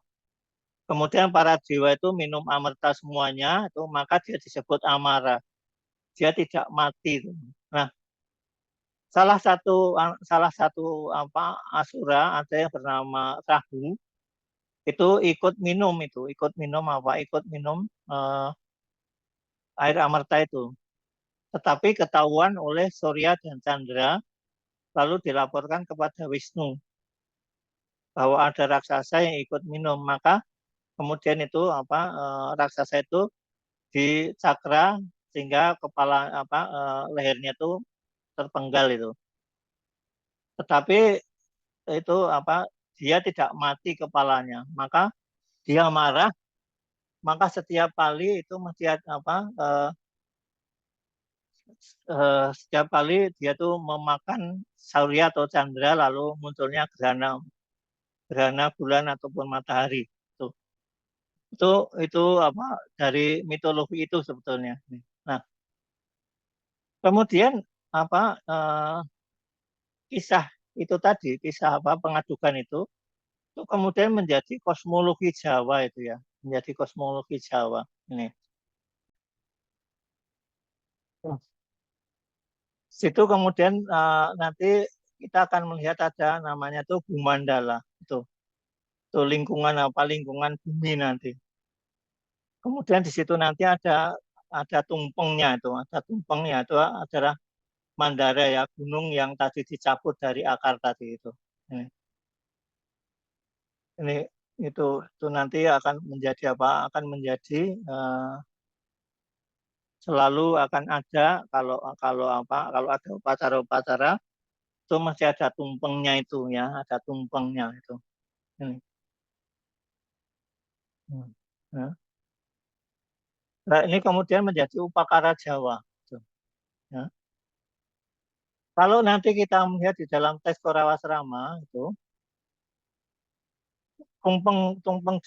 Kemudian para dewa itu minum amerta semuanya, itu maka dia disebut Amara. Dia tidak mati. Nah, salah satu asura ada yang bernama Rahu itu ikut minum air amerta itu. Tetapi ketahuan oleh Surya dan Chandra, lalu dilaporkan kepada Wisnu bahwa ada raksasa yang ikut minum. Maka kemudian itu raksasa itu dicakra sehingga lehernya itu terpenggal itu. Tetapi itu dia tidak mati kepalanya. Maka dia marah, maka setiap kali itu setiap kali dia tuh memakan Surya atau Chandra, lalu munculnya gerhana bulan ataupun matahari. Itu dari mitologi itu sebetulnya. Nah, kemudian kisah itu tadi, kisah pengadukan itu kemudian menjadi kosmologi Jawa itu ya, menjadi kosmologi Jawa ini. Situ kemudian nanti kita akan melihat ada namanya tuh Bumandala itu lingkungan lingkungan bumi nanti. Kemudian di situ nanti ada tumpengnya itu adalah Mandara ya, gunung yang tadi dicabut dari akar tadi itu. Ini itu nanti akan menjadi selalu akan ada kalau ada upacara-upacara itu masih ada tumpengnya itu ya, ada tumpengnya itu. Ini. Nah, ini kemudian menjadi upakara Jawa. Ya. Kalau nanti kita melihat di dalam teks Korawasrama itu tumpeng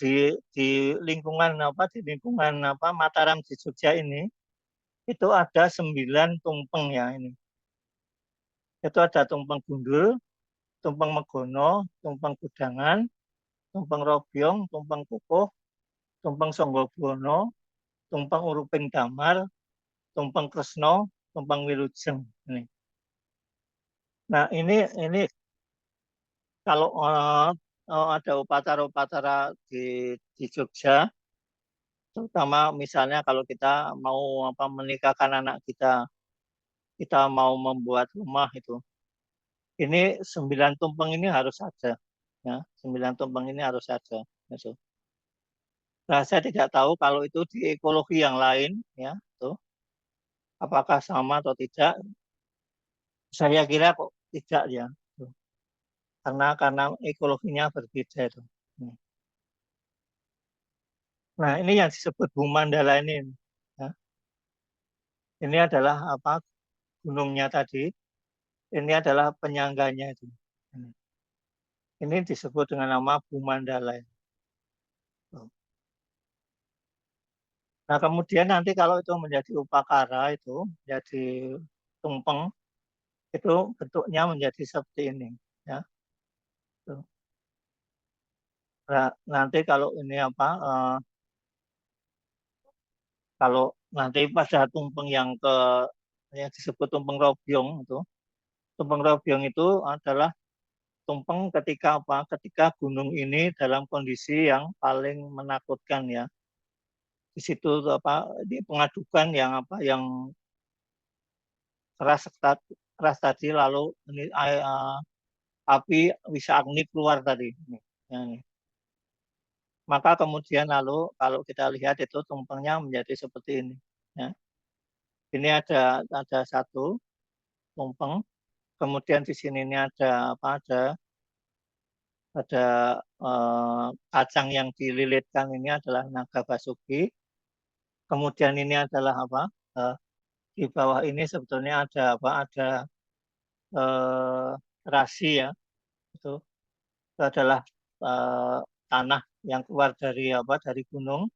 di lingkungan Mataram di Jogja ini itu ada 9 tumpeng ya ini. Itu ada tumpeng gundul, tumpeng megono, tumpeng kudangan, tumpeng robyong, tumpeng kukuh, tumpeng songgobuwono, tumpeng uruping damar, tumpeng kresno, tumpeng wilujeng. Ini. Nah ini kalau ada upacara-upacara di Jogja, terutama misalnya kalau kita mau menikahkan anak kita mau membuat rumah itu. Ini 9 tumpeng ini harus ada. Ya, 9 tumpeng ini harus ada. Gitu. Nah, saya tidak tahu kalau itu di ekologi yang lain, ya, tuh, apakah sama atau tidak. Saya kira kok tidak ya, tuh. Karena ekologinya berbeda itu. Nah, ini yang disebut Bumandala ini. Ya. Ini adalah gunungnya tadi. Ini adalah penyangganya itu. Ini disebut dengan nama Bumandala. Nah, kemudian nanti kalau itu menjadi upakara itu jadi tumpeng itu bentuknya menjadi seperti ini ya. Tuh. Nah, nanti kalau ini apa kalau nanti pada tumpeng yang yang disebut tumpeng robyong itu, tumpeng robyong itu adalah tumpeng ketika apa? Ketika gunung ini dalam kondisi yang paling menakutkan ya. Di situ apa? Di pengadukan yang apa? Yang keras keras tadi lalu ini api bisa agni keluar tadi. Ya, ini. Maka kemudian lalu kalau kita lihat itu tumpengnya menjadi seperti ini. Ya. Ini ada satu tumpeng, kemudian di sini ini ada apa? Ada kacang yang dililitkan ini adalah naga basuki. Kemudian ini adalah apa? Eh, di bawah ini sebetulnya ada apa? Ada eh, rasi ya. Itu adalah eh, tanah yang keluar dari apa? Dari gunung.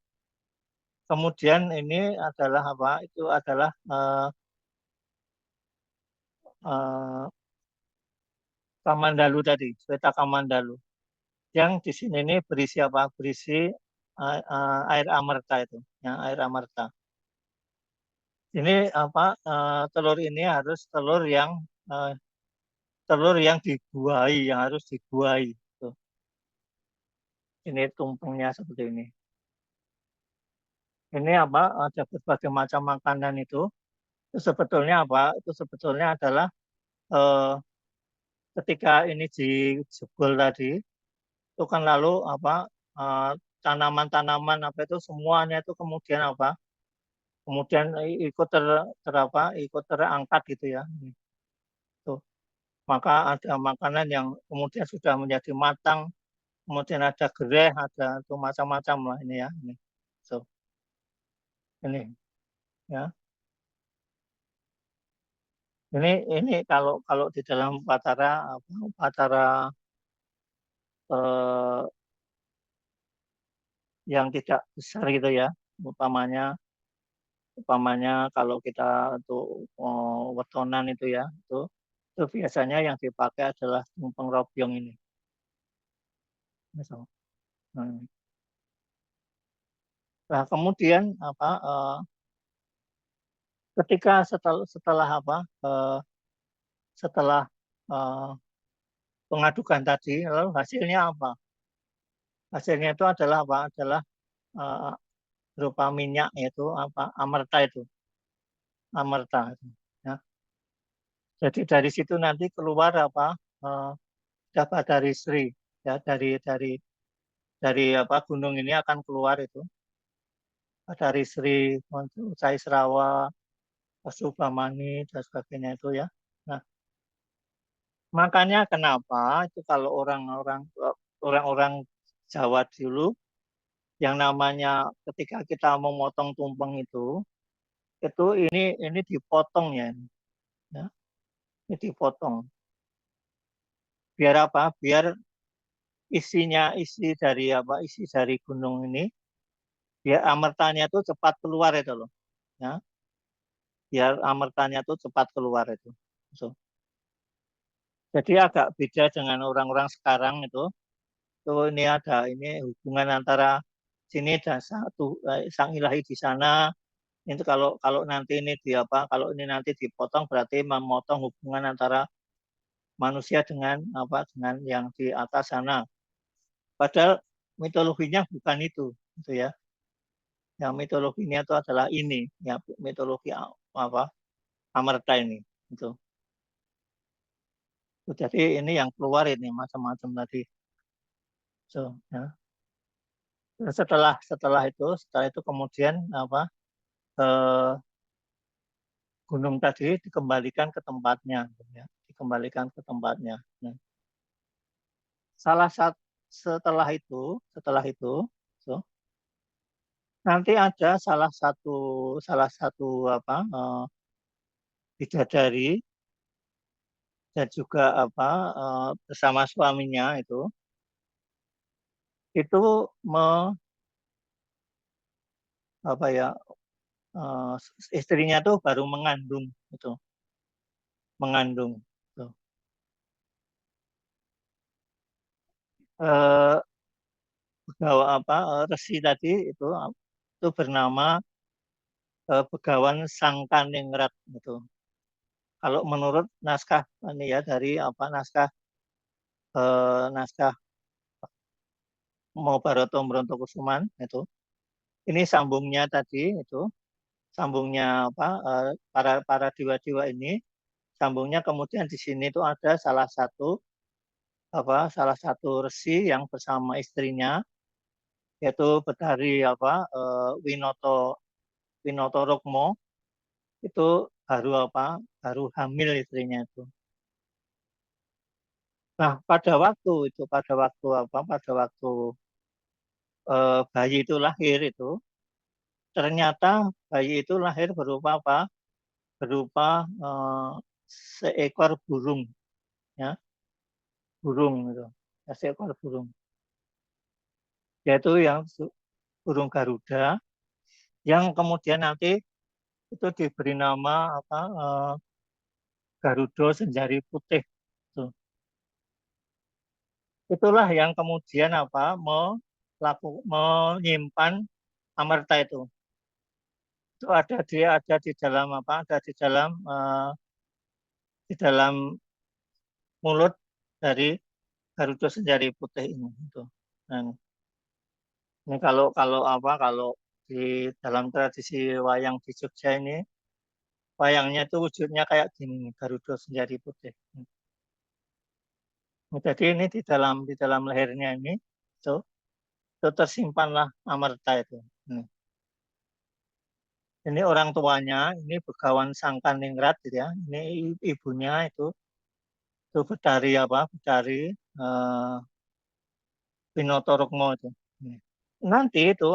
Kemudian ini adalah apa? Itu adalah eh, Kamandalu tadi, Sweta Kamandalu. Yang di sini ini berisi apa? Berisi air amerta itu, ya, air amerta. Ini apa? Telur ini harus eh, telur yang dibuai, yang harus dibuai. Tuh. Ini tumpengnya seperti ini. Ini apa? Ada berbagai macam makanan itu. Itu sebetulnya apa? Itu sebetulnya adalah eh, ketika ini dijebol tadi, itu kan lalu apa? eh, Tanaman-tanaman apa itu semuanya itu kemudian apa? Kemudian ikut ikut terangkat gitu ya. Tuh. Maka ada makanan yang kemudian sudah menjadi matang, kemudian ada gereh, ada itu macam-macam lah ini ya. Ini. So, ini ya. Ini kalau kalau di dalam upacara apa, upacara eh, yang tidak besar gitu ya, umpamanya umpamanya kalau kita untuk wetonan itu ya, itu biasanya yang dipakai adalah tumpeng robyong ini. So, nah, nah, kemudian apa ketika setelah setelah apa setelah eh, pengadukan tadi lalu hasilnya apa? Hasilnya itu adalah apa? Adalah eh, berupa minyak yaitu apa? Amerta itu, amerta itu, ya. Jadi dari situ nanti keluar apa? Eh, dapat dari Sri ya dari apa gunung ini akan keluar itu dari Sri untuk Caisrawa, Pasubamani dan sebagainya itu ya. Nah, makanya kenapa itu kalau orang-orang Jawa dulu yang namanya ketika kita memotong tumpeng itu ini dipotong ya, ya. Ini dipotong. Biar apa? Biar isi dari apa? Isi dari gunung ini biar amertanya itu cepat keluar itu loh, ya. Biar amertanya itu cepat keluar itu. So, jadi agak beda dengan orang-orang sekarang itu. Tuh ini ada ini hubungan antara sini dan sang ilahi di sana. Itu kalau kalau nanti ini di apa? Kalau ini nanti dipotong berarti memotong hubungan antara manusia dengan apa? Dengan yang di atas sana. Padahal mitologinya bukan itu, gitu ya. Yang mitologinya itu adalah ini, ya mitologi apa? Amerta ini, itu. Jadi ini yang keluar ini macam-macam tadi. So, ya. Setelah itu kemudian apa? Eh, gunung tadi dikembalikan ke tempatnya, ya. Dikembalikan ke tempatnya. Nah, salah satu setelah itu, so, nanti ada salah satu apa bidadari dan juga apa bersama suaminya itu apa ya, istrinya tuh baru mengandung itu, mengandung. Tuh. Begawan apa resi tadi itu bernama Begawan Sangkaningrat gitu. Kalau menurut naskah ini ya dari apa naskah Mahabharata Brontokusuman itu. Ini sambungnya tadi itu, sambungnya apa para para dewa-dewa ini, sambungnya kemudian di sini itu ada salah satu resi yang bersama istrinya yaitu Betari Winoto Winoto Rukmo itu baru hamil istrinya itu. Nah, pada waktu bayi itu lahir itu, ternyata bayi itu lahir berupa apa? Berupa seekor burung, ya, burung itu, ya, seekor burung, yaitu yang burung Garuda, yang kemudian nanti itu diberi nama Garuda Senjari Putih. Tuh. Itulah yang kemudian menyimpan Amerta itu. Itu ada di dalam ada di dalam mulut dari Garuda Senjari Putih ini. Itu. Dan ini kalau di dalam tradisi wayang di Jogja ini, wayangnya itu wujudnya kayak gini, Garuda Senjari Putih. Jadi ini di dalam lehernya ini itu tersimpanlah Amerta itu. Ini orang tuanya, ini Begawan Sangkaningrat gitu ya. Ini ibunya itu Betari Winoto Rukmo itu. Nanti itu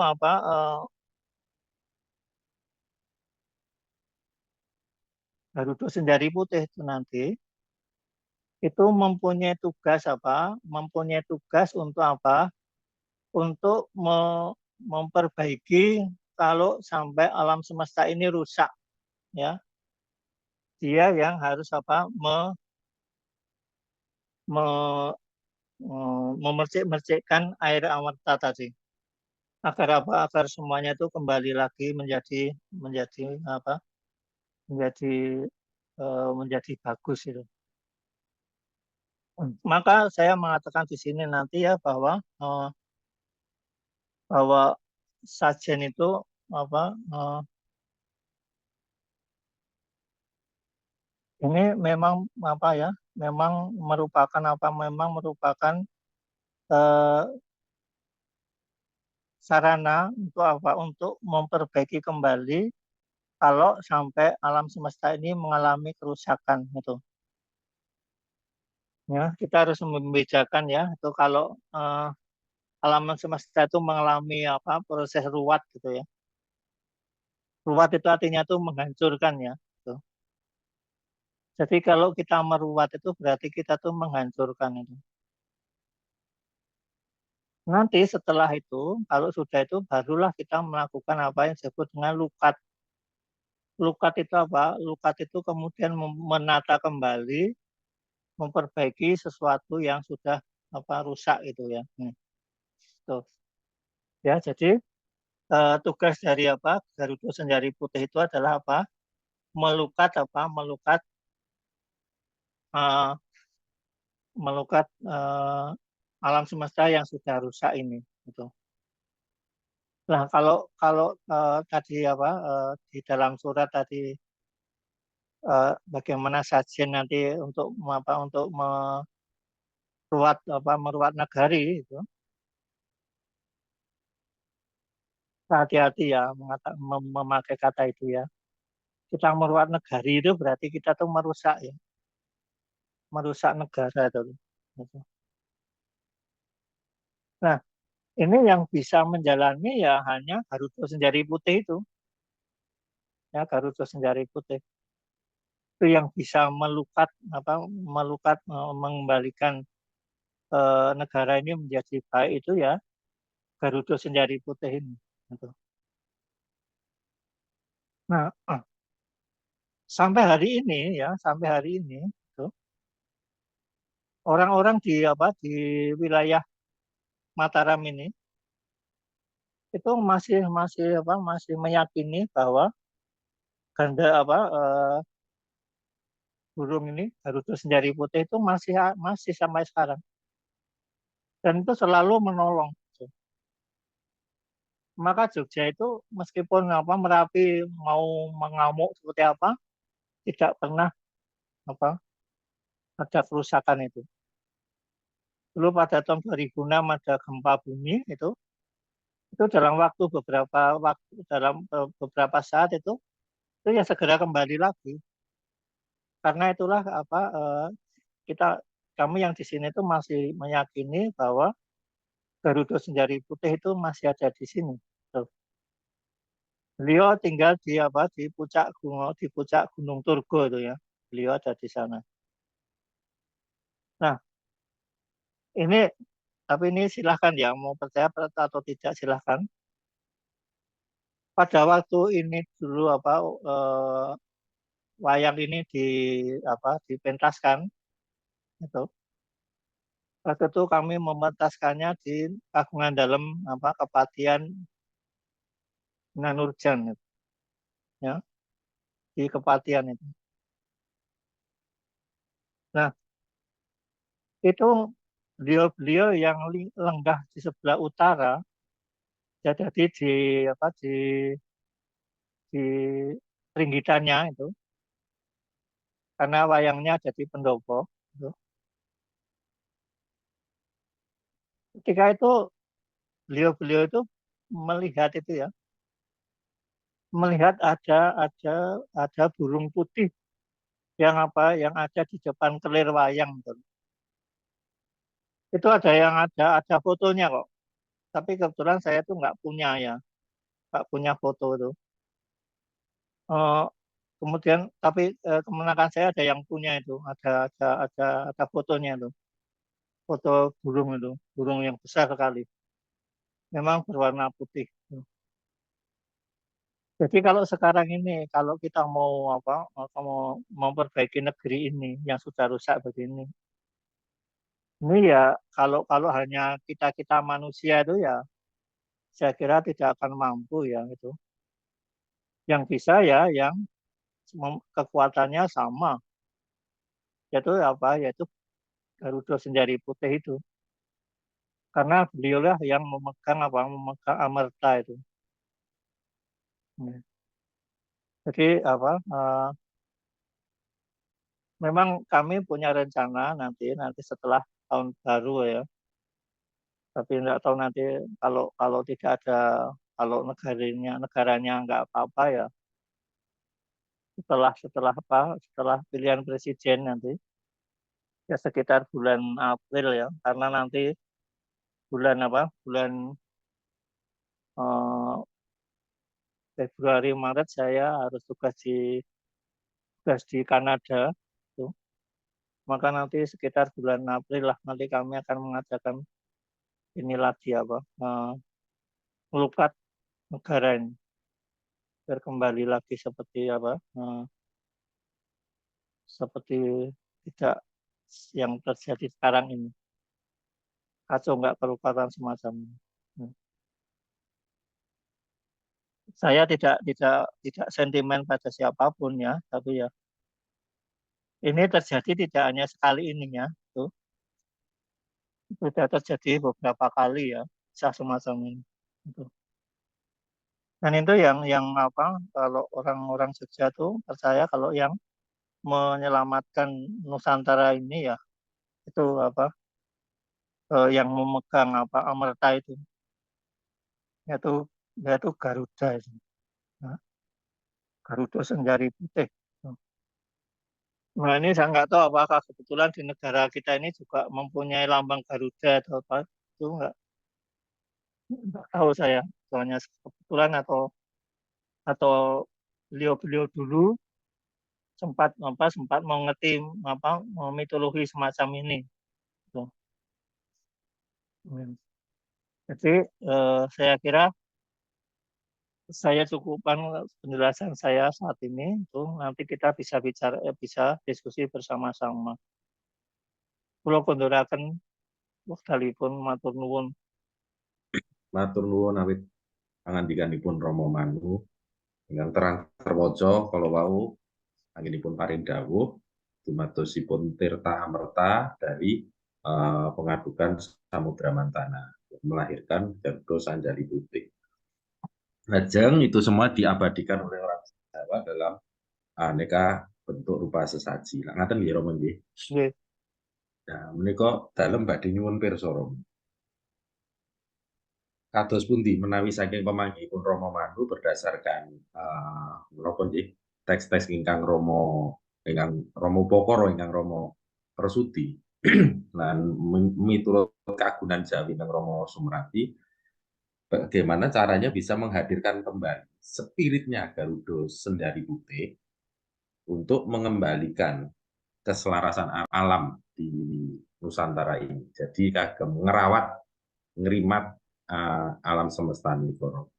Garuda Sendari Putih itu nanti itu mempunyai tugas untuk apa? Untuk memperbaiki kalau sampai alam semesta ini rusak, ya. Dia yang harus me, memercik-mercikkan air amerta tadi. Agar semuanya itu kembali lagi menjadi apa? Menjadi menjadi bagus itu. Maka saya mengatakan di sini nanti ya bahwa sajen itu ini memang memang merupakan eh, sarana untuk memperbaiki kembali kalau sampai alam semesta ini mengalami kerusakan itu. Ya, kita harus membedakan ya itu kalau alam semesta itu mengalami proses ruwat gitu ya. Ruwat itu artinya itu menghancurkan ya. Gitu. Jadi kalau kita meruwat itu berarti kita tuh menghancurkan itu. Nanti setelah itu, kalau sudah itu barulah kita melakukan apa yang disebut dengan lukat. Lukat itu apa? Lukat itu kemudian menata kembali, memperbaiki sesuatu yang sudah rusak itu ya. Tuh. Ya, jadi tugas dari Garuda Senjari Putih itu adalah Melukat uh, melukat alam semesta yang sudah rusak ini. Gitu. Nah, kalau kalau tadi di dalam surat tadi bagaimana sajian nanti untuk meruat negari itu hati-hati ya memakai kata itu ya. Kita meruat negari itu berarti kita tuh merusak negara itu. Gitu. Nah, ini yang bisa menjalani ya hanya Garuda Senjari Putih itu. Ya, Garuda Senjari Putih. Itu yang bisa melukat mengembalikan negara ini menjadi baik itu ya Garuda Senjari Putih ini. Gitu. Nah, sampai hari ini ya, sampai hari ini itu, orang-orang di wilayah Mataram ini itu masih masih meyakini bahwa ganda burung ini Garuda Senjari Putih itu masih sampai sekarang, dan itu selalu menolong. Maka Jogja itu meskipun Merapi mau mengamuk seperti apa, tidak pernah apa ada kerusakan itu. Dulu pada tahun 2006 ada gempa bumi itu dalam beberapa saat itu ya segera kembali lagi. Karena itulah kita kami yang di sini itu masih meyakini bahwa Garuda Senjari Putih itu masih ada di sini. Tuh. Beliau tinggal di puncak Gunung Turgo itu ya. Beliau ada di sana. Nah, ini tapi ini silahkan ya mau percaya atau tidak silahkan. Pada waktu ini dulu wayang ini dipentaskan itu. Waktu itu kami mementaskannya di Kagungan Dalam Kepatihan Nanurjan itu, ya, di Kepatihan itu. Nah, itu beliau-beliau yang lenggah di sebelah utara, ya, jadi di ringgitannya itu, karena wayangnya ada di pendopo. Itu. Ketika itu beliau-beliau itu melihat itu ya, melihat ada burung putih yang ada di depan kelir wayang gitu. Itu ada fotonya kok. Tapi kebetulan saya tuh nggak punya ya, nggak punya foto itu. Eh, kemudian tapi kemenakan saya ada yang punya itu, ada fotonya itu, foto burung yang besar sekali. Memang berwarna putih. Jadi kalau sekarang ini kalau kita mau memperbaiki negeri ini yang sudah rusak begini, ini ya kalau hanya kita manusia itu ya saya kira tidak akan mampu ya itu. Yang bisa ya yang kekuatannya sama, yaitu Garuda Senjari Putih itu. Karena beliaulah yang memegang amerta itu. Ya. Jadi memang kami punya rencana nanti setelah tahun baru ya. Tapi tidak tahu nanti kalau tidak ada, kalau negaranya nggak apa-apa ya, setelah pilihan presiden nanti ya sekitar bulan April ya, karena nanti bulan eh, Februari Maret saya harus tugas di Kanada tuh. Maka nanti sekitar bulan April lah nanti kami akan mengadakan ini lagi melukat negara ini biar kembali lagi seperti tidak yang terjadi sekarang ini, kacau nggak kelupaan semacam ini. Saya tidak sentimen pada siapapun ya, tapi ya ini terjadi tidak hanya sekali ini ya, tuh sudah terjadi beberapa kali ya, kisah semacam ini. Gitu. Dan itu yang kalau orang-orang Jogja tuh percaya kalau yang menyelamatkan Nusantara ini ya itu yang memegang amerta itu yaitu yaitu Garuda itu. Nah, Garuda Senjari Putih. Nah ini saya nggak tahu apakah kebetulan di negara kita ini juga mempunyai lambang Garuda atau apa itu nggak tahu saya soalnya kebetulan atau beliau-beliau dulu sempat mengerti mitologi semacam ini. Gitu. Jadi saya kira saya cukupkan penjelasan saya saat ini. Itu nanti kita bisa bicara, bisa diskusi bersama-sama. Kula konduraken wekdalipun matur nuwun. Matur nuwun awit pangandikanipun Rama Manu ingkang terang terwaca kala wau anggenipun paring dawuh dumatosipun Tirta Amerta dari pengadukan Samudra Mantana melahirkan Garuda Sanjali Putih. Lajeng itu semua diabadikan oleh orang Jawa dalam aneka bentuk rupa sesaji. Lah ngaten nggih Rama nggih. Nggih. Nah, menika dalem badhe nyuwun pirsa Rama. Kados pundi menawi saking pamanggihipun Rama Manu berdasarkan menapa nggih teks-teks ingkang ingkang Rama Upakara ingkang Rama Resudi lan miturut kagunan Jawi ingkang Rama Sumerati bagaimana caranya bisa menghadirkan kembali spiritnya Garuda Sendari Putih untuk mengembalikan keselarasan alam di Nusantara ini. Jadi kagem ngerawat, ngerimat alam semesta niko.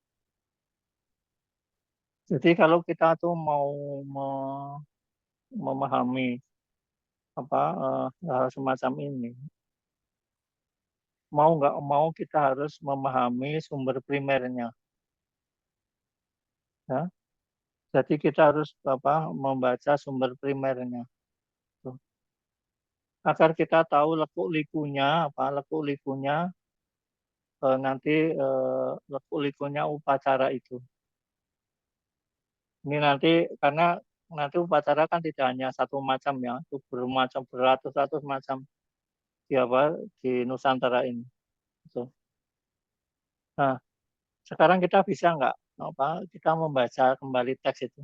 Jadi kalau kita tuh mau memahami apa hal semacam ini, mau nggak mau kita harus memahami sumber primernya. Ya. Jadi kita harus membaca sumber primernya. Tuh. Agar kita tahu lekuk-likunya nanti lekuk-likunya upacara itu. Ini nanti karena nanti upacara kan tidak hanya satu macam ya, itu beratus-ratus macam di Nusantara ini. Gitu. Nah, sekarang kita bisa nggak kita membaca kembali teks itu?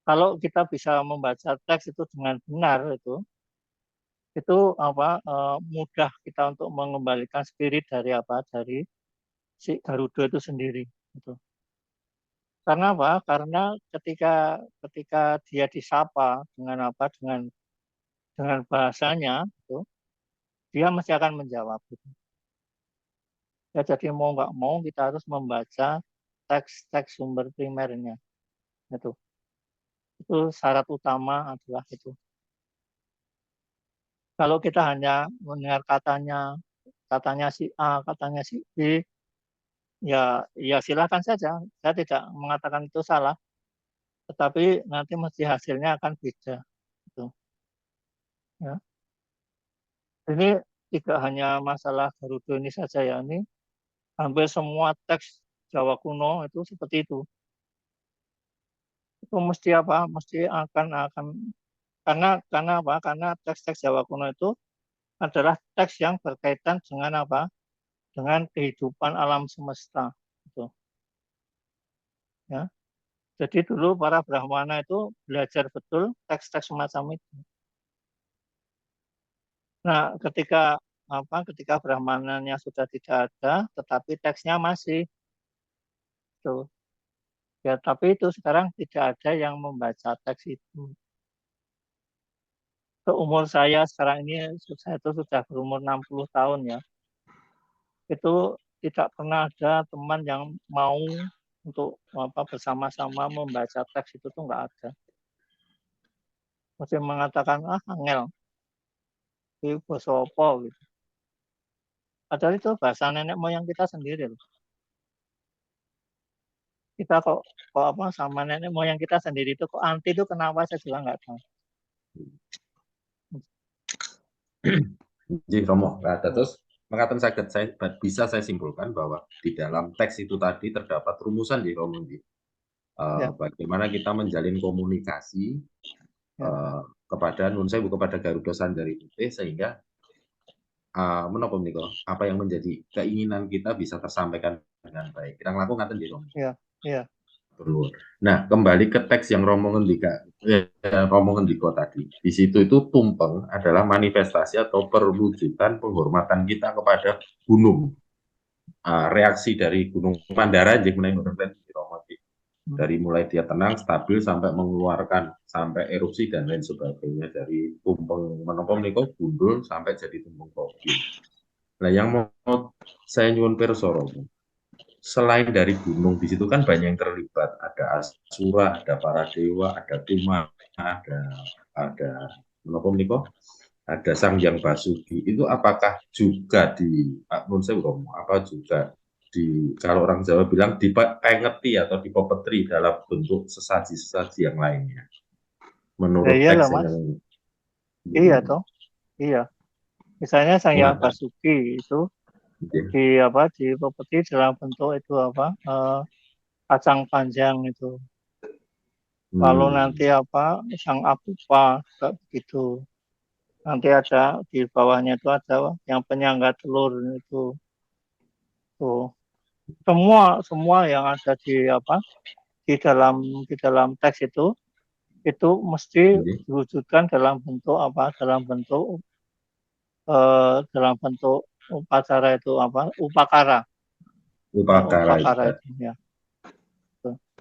Kalau kita bisa membaca teks itu dengan benar itu mudah kita untuk mengembalikan spirit dari si Garuda itu sendiri. Gitu. Karena apa? Karena ketika dia disapa dengan bahasanya, dia mesti akan menjawab. Gitu. Ya, jadi mau nggak mau kita harus membaca teks-teks sumber primernya. Itu syarat utama adalah itu. Kalau kita hanya mendengar katanya si A, katanya si B, ya silakan saja. Saya tidak mengatakan itu salah, tetapi nanti mesti hasilnya akan beda. Gitu. Ya. Ini tidak hanya masalah Garuda ini saja ya, ini hampir semua teks Jawa kuno itu seperti itu. Itu mesti Mesti akan karena apa? Karena teks-teks Jawa kuno itu adalah teks yang berkaitan dengan dengan kehidupan alam semesta. Gitu. Ya. Jadi dulu para Brahmana itu belajar betul teks-teks semacam itu. Nah, ketika Brahmananya sudah tidak ada, tetapi teksnya masih. Tuh. Ya, tapi itu sekarang tidak ada yang membaca teks itu. Umur saya sekarang ini, saya itu sudah berumur 60 tahun ya. Itu tidak pernah ada teman yang mau untuk bersama-sama membaca teks itu tuh nggak ada. Mesti mengatakan angel, itu bahasa apa gitu. Padahal itu bahasa nenek moyang kita sendiri loh. Kita kok sama nenek moyang kita sendiri itu kok anti itu kenapa saya juga nggak tahu. Jadi Romo, terus mengatakan bisa saya simpulkan bahwa di dalam teks itu tadi terdapat rumusan di Romo. Bagaimana kita menjalin komunikasi kepada kepada Garuda Sandari Putih sehingga menapa menika apa yang menjadi keinginan kita bisa tersampaikan dengan baik. Kita ngelakukan ngaten nggih, Romo. Iya. Nah, kembali ke teks yang Romo ngendika tadi. Di situ itu tumpeng adalah manifestasi atau perwujudan penghormatan kita kepada gunung. Reaksi dari Gunung Mandara dari mulai dia tenang, stabil sampai mengeluarkan sampai erupsi dan lain sebagainya dari tumpeng menapa menika gundul sampai jadi tumpeng kopi. Nah, yang mau saya nyuwun pirsa Romo. selain dari gunung di situ kan banyak yang terlibat, ada Asura, ada para dewa, ada Kuma, ada menapa menika, ada Sang Hyang Basuki. Itu apakah juga di nun sewu Romo, apa juga di kalau orang Jawa bilang dipengeti atau dipopetri dalam bentuk sesaji-sesaji yang lainnya Ya menurut iyalah teks Mas, yang iya toh, iya. Misalnya Sang Hyang mengatakan Basuki itu di apa di properti dalam bentuk itu apa kacang panjang itu. Lalu nanti apa Sang Apupa juga begitu. Nanti ada di bawahnya itu ada yang penyangga telur itu. Tuh. Semua yang ada di apa di dalam teks itu mesti diwujudkan dalam bentuk apa dalam bentuk upacara itu apa upakara ya upakara itu. upakara itu ya.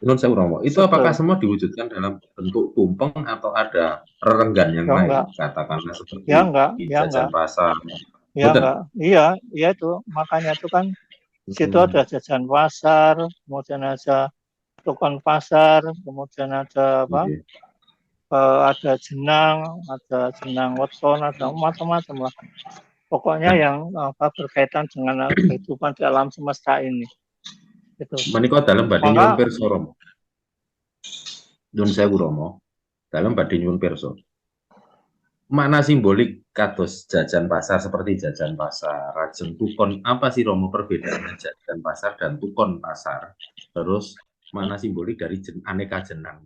Nun sewu Romo, itu apakah Betul. semua diwujudkan dalam bentuk tumpeng atau ada rerenggan yang Ya lain? enggak, Katakanlah ya seperti enggak, ya jajan enggak, pasar. ya enggak. Betul. Iya, iya itu makanya itu kan di situ ada jajan pasar, kemudian ada tukang pasar, kemudian ada apa? Ada jenang weton, ada macam-macam lah. Pokoknya Nah, yang apa berkaitan dengan kehidupan di alam semesta ini. Itu. menika dalam badhe nyuwun Maka pirsa Romo. Nun sewu Romo, dalam badhe nyuwun pirsa. Makna simbolik kados jajan pasar seperti jajan pasar, rajeng tukon. Apa sih Romo perbedaannya jajan pasar dan tukon pasar? Terus makna simbolik dari aneka jenang.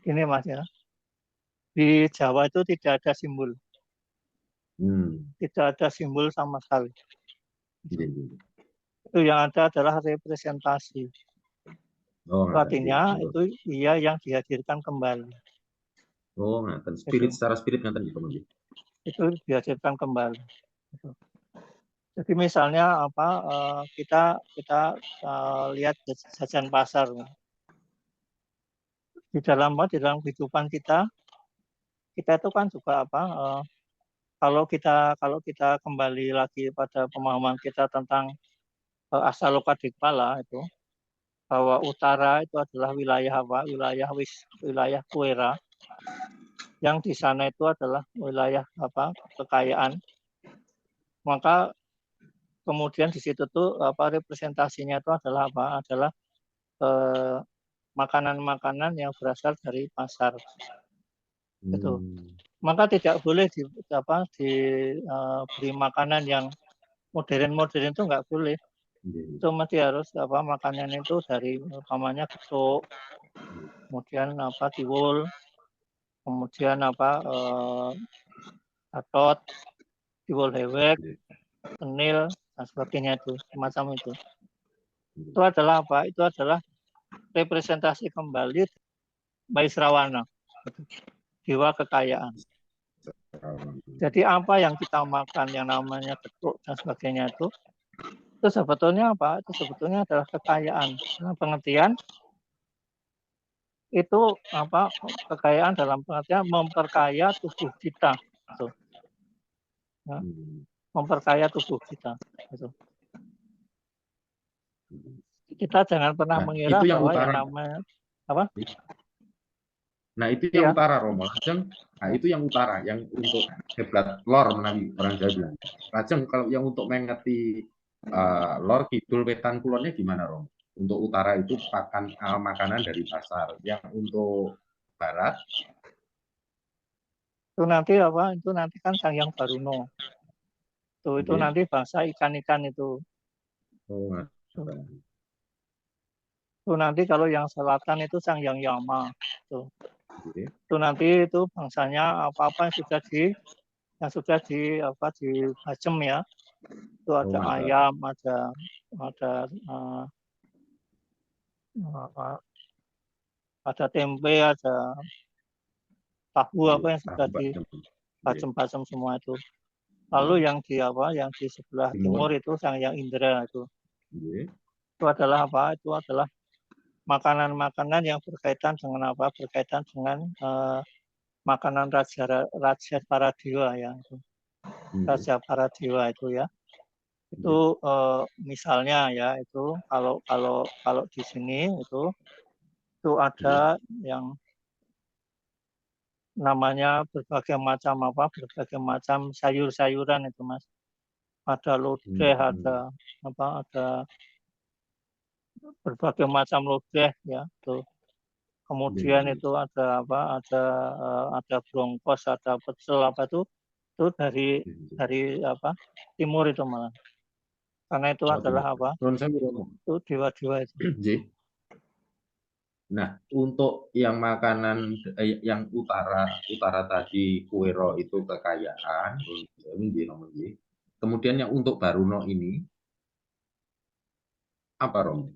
ini Mas ya, di Jawa itu tidak ada simbol, tidak ada simbol sama sekali. Itu yang ada adalah representasi. Oh, Artinya itu ia yang dihadirkan kembali. oh, ngaten. Spirit secara spirit ngaten gitu Mas. Itu dihadirkan kembali. Jadi misalnya apa kita lihat jajan pasar di dalam kehidupan kita itu kan juga apa kalau kita kembali lagi pada pemahaman kita tentang asal uka dikpala itu bahwa utara itu adalah wilayah apa wilayah Kuera yang di sana itu adalah wilayah apa kekayaan, maka kemudian di situ tuh apa representasinya itu adalah apa adalah makanan-makanan yang berasal dari pasar itu. Maka tidak boleh diberi makanan yang modern itu nggak boleh. Itu mesti harus apa makanan itu dari umpamanya getuk, kemudian apa tiwul, kemudian apa atot, tiwul hewek, kenil dan sebagainya itu semacam itu. Itu adalah apa? Itu adalah representasi kembali Maisrawana, jiwa kekayaan. Jadi apa yang kita makan yang namanya getuk dan sebagainya itu sebetulnya apa? Itu sebetulnya adalah kekayaan. Dalam pengertian itu apa? Kekayaan dalam pengertian memperkaya tubuh kita. Gitu. Ya. Memperkaya tubuh kita. Gitu. Kita jangan pernah mengira itu yang bahwa utara. yang namanya apa? Nah itu yang utara Romo. Lajeng, nah itu yang utara, yang untuk heblat lor menawi orang Jawa bilang. Lajeng kalau yang untuk mengerti lor kidul wetan kulonnya gimana Romo? Untuk utara itu makanan dari pasar. Yang untuk barat itu nanti apa? Itu nanti kan Sang Hyang Baruno. Itu nanti bangsa ikan-ikan itu. Itu nanti kalau yang selatan itu Sang Hyang Yama. Itu nanti itu bangsanya apa-apa yang sudah di apa di bacem ya. Itu ada ayam, ada ada tempe, ada tahu apa yang sudah di bacem-bacem semua itu. Lalu yang di apa yang di sebelah timur itu Sang Hyang Indra itu. Itu adalah apa? Itu adalah makanan-makanan yang berkaitan dengan apa? Berkaitan dengan makanan raja para dewa ya. Raja para dewa itu ya. Itu misalnya ya itu kalau di sini itu ada yang namanya berbagai macam sayur-sayuran itu Mas. Ada lodeh, ada berbagai macam lodeh ya tuh. Kemudian itu ada ada brongkos, ada pecel itu dari timur itu malah. Karena itu adalah itu dewa-dewa itu. Nah, untuk yang makanan yang utara tadi kuero itu kekayaan, kemudian yang untuk Baruno ini apa Romo?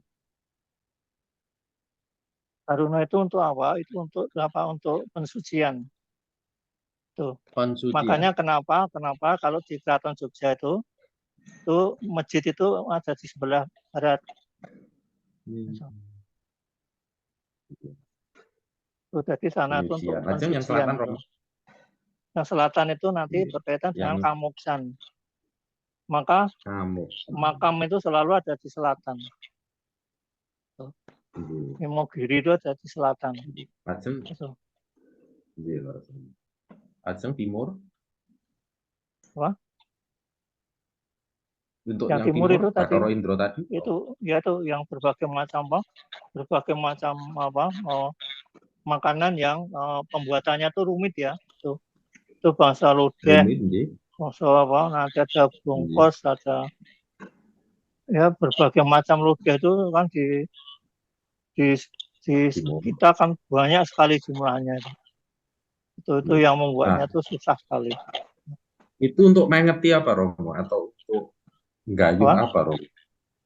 Baruno itu untuk apa? Itu untuk pensucian. Tuh. Pensucian. Makanya kenapa kalau di Keraton Jogja itu masjid itu ada di sebelah barat. Jadi sana itu untuk pensucian. Yang selatan, Romo? Yang selatan itu nanti berkaitan dengan Kamuksan. Maka makam itu selalu ada di selatan. Imogiri itu ada di selatan. Ajeng timur? Apa? Untuk yang timur itu tadi Indro tadi itu yang berbagai macam makanan yang pembuatannya tuh rumit ya itu bangsa lodeh, bangsa nanti ada brongkos, ada ya berbagai macam lodeh itu kan di kita kan banyak sekali jumlahnya itu yang membuatnya tuh susah sekali. Itu untuk mengeti apa Romo atau untuk menggayuh apa Romo?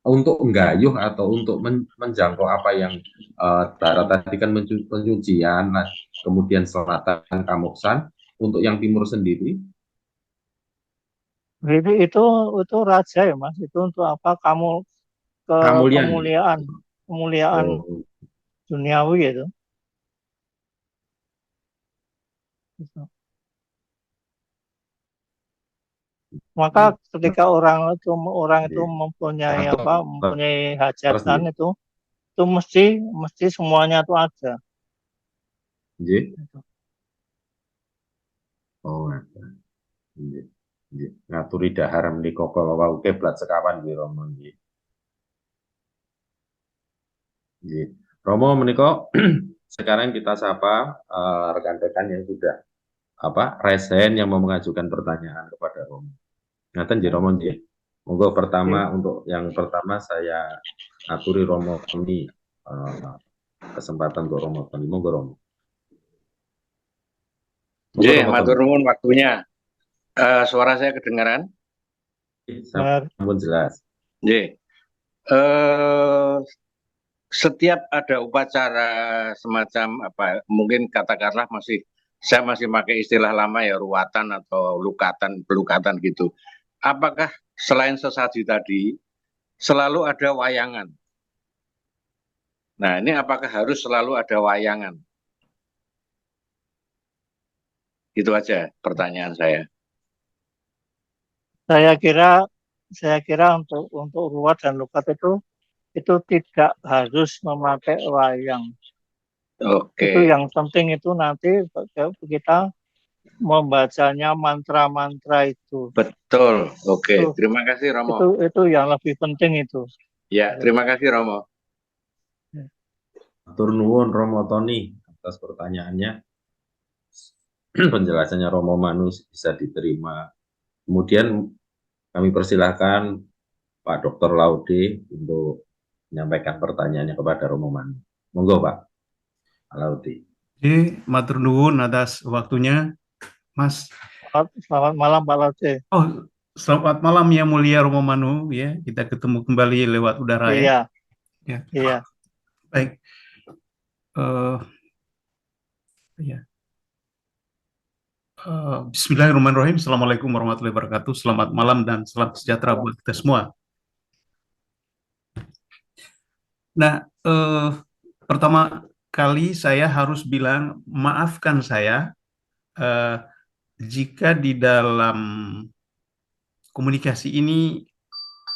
Untuk menggayuh atau untuk menjangkau apa yang barat tadi kan pencucian, kemudian selatan Kamuksan, untuk yang timur sendiri? Jadi itu raja ya Mas, itu untuk apa? Kemuliaan duniawi itu. Maka ketika orang itu mempunyai mempunyai hajatan itu mesti semuanya itu ada. Oh, ada. Ngaturi dahar menika kalau keblat sekawan nggih Romo nggih. Romo menika sekarang kita sapa rekan-rekan yang sudah resen yang mau mengajukan pertanyaan kepada Romo. Ngaten nggih Romo nggih. Monggo untuk yang pertama saya aturi Romo Tony kesempatan untuk Romo Tony. Monggo Romo. Nggih, matur nuwun waktunya. Suara saya kedengaran? Sampun jelas. Nggih. Setiap ada upacara semacam mungkin katakanlah saya masih pakai istilah lama ya, ruatan atau pelukatan gitu. Apakah selain sesaji tadi selalu ada wayangan? Nah, ini apakah harus selalu ada wayangan? Itu aja pertanyaan saya. Saya kira untuk ruat dan lukat itu tidak harus memakai wayang. Oke. Itu yang penting itu nanti kita membacanya mantra-mantra itu. Betul. Oke. Terima kasih Romo. Itu yang lebih penting itu. Ya, terima kasih Romo. Matur nuwun Romo Tony atas pertanyaannya. Penjelasannya Romo Manu bisa diterima. Kemudian kami persilahkan Pak Dr. Laude untuk menyampaikan pertanyaannya kepada Romo Manu. Monggo Pak Laude. Matur nuwun atas waktunya, Mas. Selamat malam Pak Laude. Oh, selamat malam yang mulia Romo Manu ya. Kita ketemu kembali lewat udara ya. Iya. Baik. Bismillahirrahmanirrahim. Assalamualaikum warahmatullahi wabarakatuh. Selamat malam dan salam sejahtera buat kita semua. Nah, pertama kali saya harus bilang maafkan saya jika di dalam komunikasi ini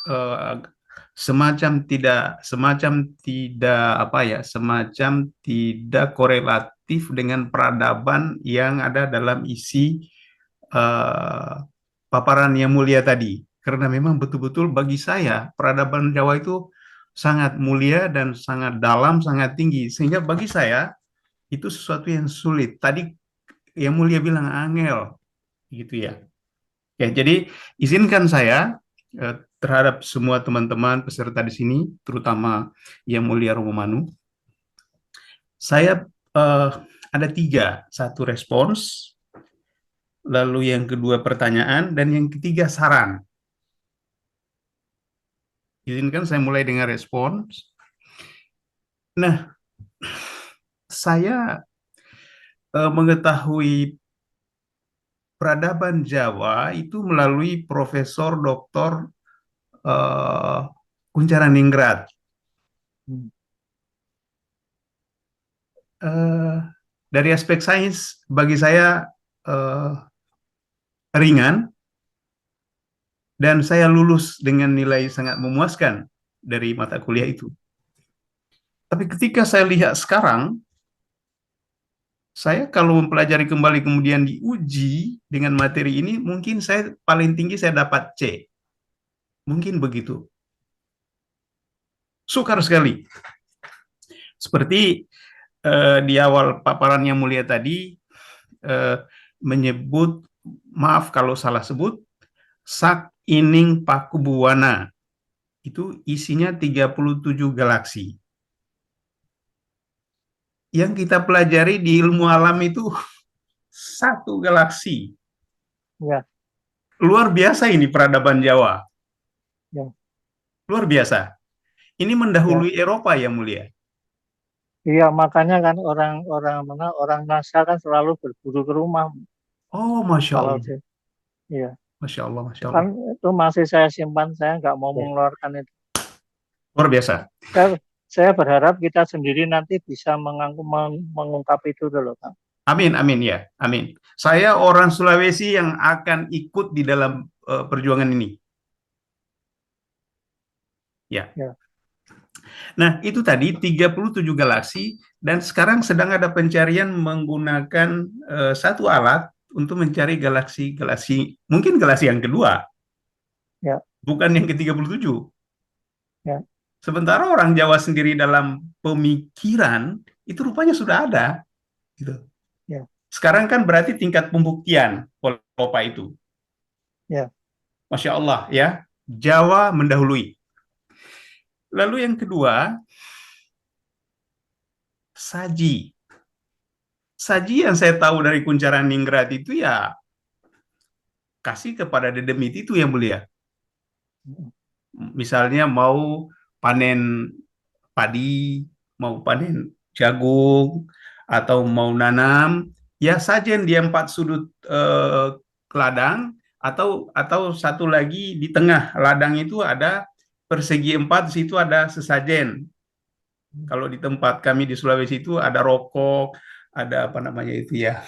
eh, semacam tidak korelatif dengan peradaban yang ada dalam isi eh, paparan yang mulia tadi. Karena memang betul-betul bagi saya peradaban Jawa itu sangat mulia dan sangat dalam, sangat tinggi. Sehingga bagi saya itu sesuatu yang sulit. Tadi yang mulia bilang angel, gitu ya. Ya, jadi izinkan saya terhadap semua teman-teman peserta di sini, terutama Yang Mulia Romo Manu, saya ada tiga, satu respons, lalu yang kedua pertanyaan, dan yang ketiga saran. Izinkan saya mulai dengan respons. Nah, saya mengetahui peradaban Jawa itu melalui Profesor Dr. Kuncharaningrat. Dari aspek sains, bagi saya ringan, dan saya lulus dengan nilai sangat memuaskan dari mata kuliah itu. Tapi ketika saya lihat sekarang, saya kalau mempelajari kembali kemudian diuji dengan materi ini, mungkin saya paling tinggi saya dapat C. Mungkin begitu. Sukar sekali. Seperti di awal paparan yang mulia tadi, menyebut, maaf kalau salah sebut, Sak Ining Pakubuwana. Itu isinya 37 galaksi. Yang kita pelajari di ilmu alam itu satu galaksi. Ya. Luar biasa ini peradaban Jawa. Ya. Luar biasa. Ini mendahului Eropa yang mulia. Iya, makanya kan orang NASA kan selalu berburu ke rumah. Oh, Masya Allah. Iya. Masya Allah, Masya Allah. Kan itu masih saya simpan, saya nggak mau mengeluarkan itu. Luar biasa. Saya berharap kita sendiri nanti bisa mengungkap itu dulu, Pak. Amin, amin ya, amin. Saya orang Sulawesi yang akan ikut di dalam perjuangan ini. Ya. Nah, itu tadi 37 galaksi, dan sekarang sedang ada pencarian menggunakan satu alat untuk mencari galaksi, mungkin galaksi yang kedua. Ya. Bukan yang ke-37. Ya. Sementara orang Jawa sendiri dalam pemikiran itu rupanya sudah ada. Gitu. Ya. Sekarang kan berarti tingkat pembuktian Polopa itu. Ya. Masya Allah ya, Jawa mendahului. Lalu yang kedua, saji. Saji yang saya tahu dari Kuncharaningrat itu ya kasih kepada dedemit itu yang mulia. Misalnya mau panen padi, mau panen jagung, atau mau nanam, ya sajen di 4 sudut ladang, atau satu lagi di tengah ladang itu ada persegi 4, di situ ada sesajen. Kalau di tempat kami di Sulawesi itu ada rokok, ada apa namanya itu ya,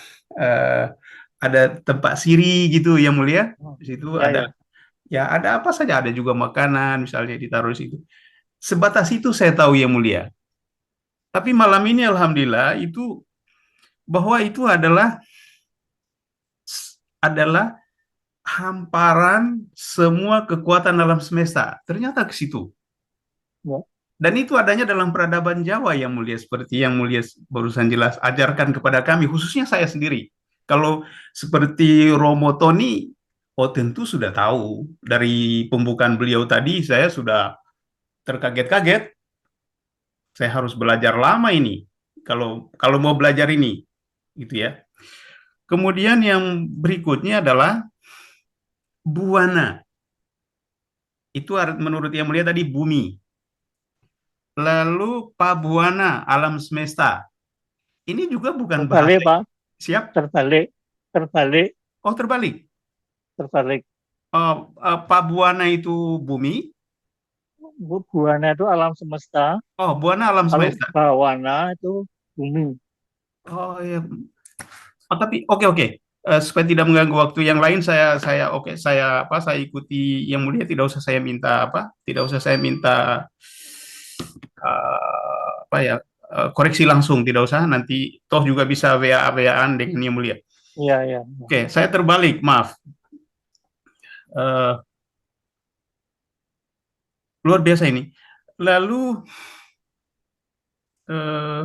ada tempat siri gitu yang mulia. Di situ ada ya ada apa saja, ada juga makanan misalnya ditaruh di situ. Sebatas itu saya tahu yang mulia. Tapi malam ini alhamdulillah itu bahwa itu adalah hamparan semua kekuatan alam semesta. Ternyata ke situ. Ya. Dan itu adanya dalam peradaban Jawa yang mulia, seperti yang mulia barusan jelas ajarkan kepada kami, khususnya saya sendiri. Kalau seperti Romo Tony, oh tentu sudah tahu. Dari pembukaan beliau tadi, saya sudah terkaget-kaget. Saya harus belajar lama ini, kalau mau belajar ini. Gitu ya. Kemudian yang berikutnya adalah buana. Itu menurut yang mulia tadi bumi. Lalu pabuana, alam semesta. Ini juga bukan terbalik, bahasa. Pak. Siap? Terbalik. Oh, terbalik. Terbalik. Pabuana itu bumi. Buana itu alam semesta. Oh, buana alam semesta. Bawana itu bumi. Oh, ya. Oh, tapi oke. supaya tidak mengganggu waktu yang lain, saya ikuti Yang Mulia, tidak usah saya minta apa ya, koreksi langsung, tidak usah, nanti toh juga bisa WA-WA-an dengan Yang Mulia. Iya, iya. Oke, saya terbalik, maaf. Eh, Luar biasa ini. Lalu eh,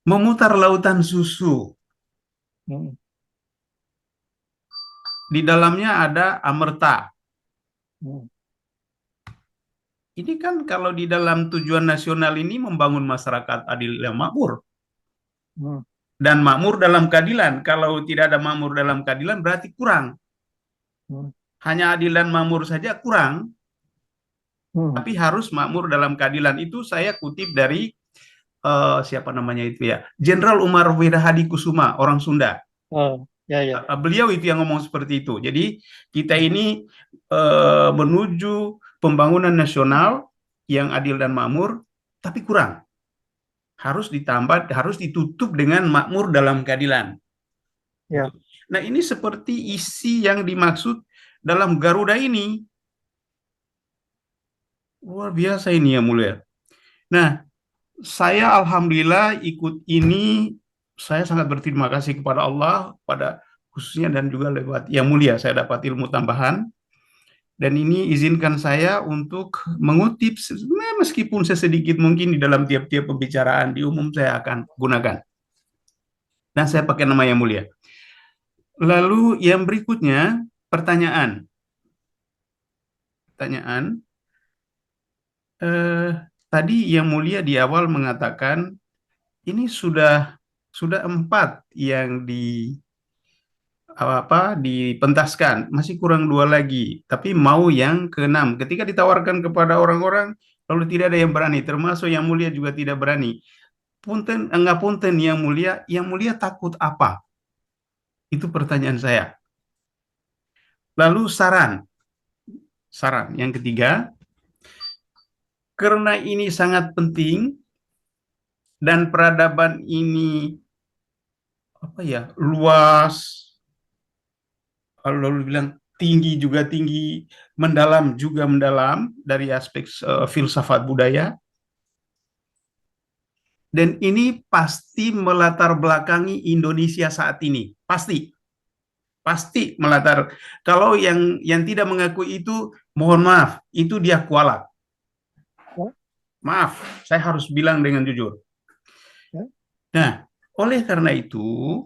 memutar lautan susu. Hmm. Di dalamnya ada amerta. Hmm. Ini kan kalau di dalam tujuan nasional ini membangun masyarakat adil dan makmur. Hmm. Dan makmur dalam keadilan. Kalau tidak ada makmur dalam keadilan berarti kurang. Hmm. Hanya adil dan makmur saja kurang, Hmm. tapi harus makmur dalam keadilan. Itu saya kutip dari siapa namanya itu ya, Jenderal Umar Wirahadi Kusuma, orang Sunda. Oh, ya, ya. Beliau itu yang ngomong seperti itu. Jadi kita ini menuju pembangunan nasional yang adil dan makmur, tapi kurang. Harus ditambah, harus ditutup dengan makmur dalam keadilan. Ya. Nah, ini seperti isi yang dimaksud dalam Garuda ini. Luar biasa ini, Yang Mulia. Nah, saya alhamdulillah ikut ini, saya sangat berterima kasih kepada Allah, pada khususnya, dan juga lewat Yang Mulia saya dapat ilmu tambahan. Dan ini izinkan saya untuk mengutip meskipun sesedikit mungkin di dalam tiap-tiap pembicaraan di umum saya akan gunakan. Dan saya pakai nama Yang Mulia. Lalu yang berikutnya, pertanyaan. Tadi Yang Mulia di awal mengatakan ini sudah 4 yang dipentaskan, masih kurang 2 lagi, tapi mau yang ke-6. Ketika ditawarkan kepada orang-orang, lalu tidak ada yang berani, termasuk Yang Mulia juga tidak berani. Punten, enggak punten Yang Mulia takut apa? Itu pertanyaan saya. Lalu saran yang ketiga, karena ini sangat penting dan peradaban ini luas, lalu bilang tinggi juga tinggi, mendalam juga mendalam dari aspek filsafat budaya. Dan ini pasti melatar belakangi Indonesia saat ini. Pasti melatar. Kalau yang tidak mengakui itu, mohon maaf, itu dia kualat. Maaf, saya harus bilang dengan jujur. Nah, oleh karena itu,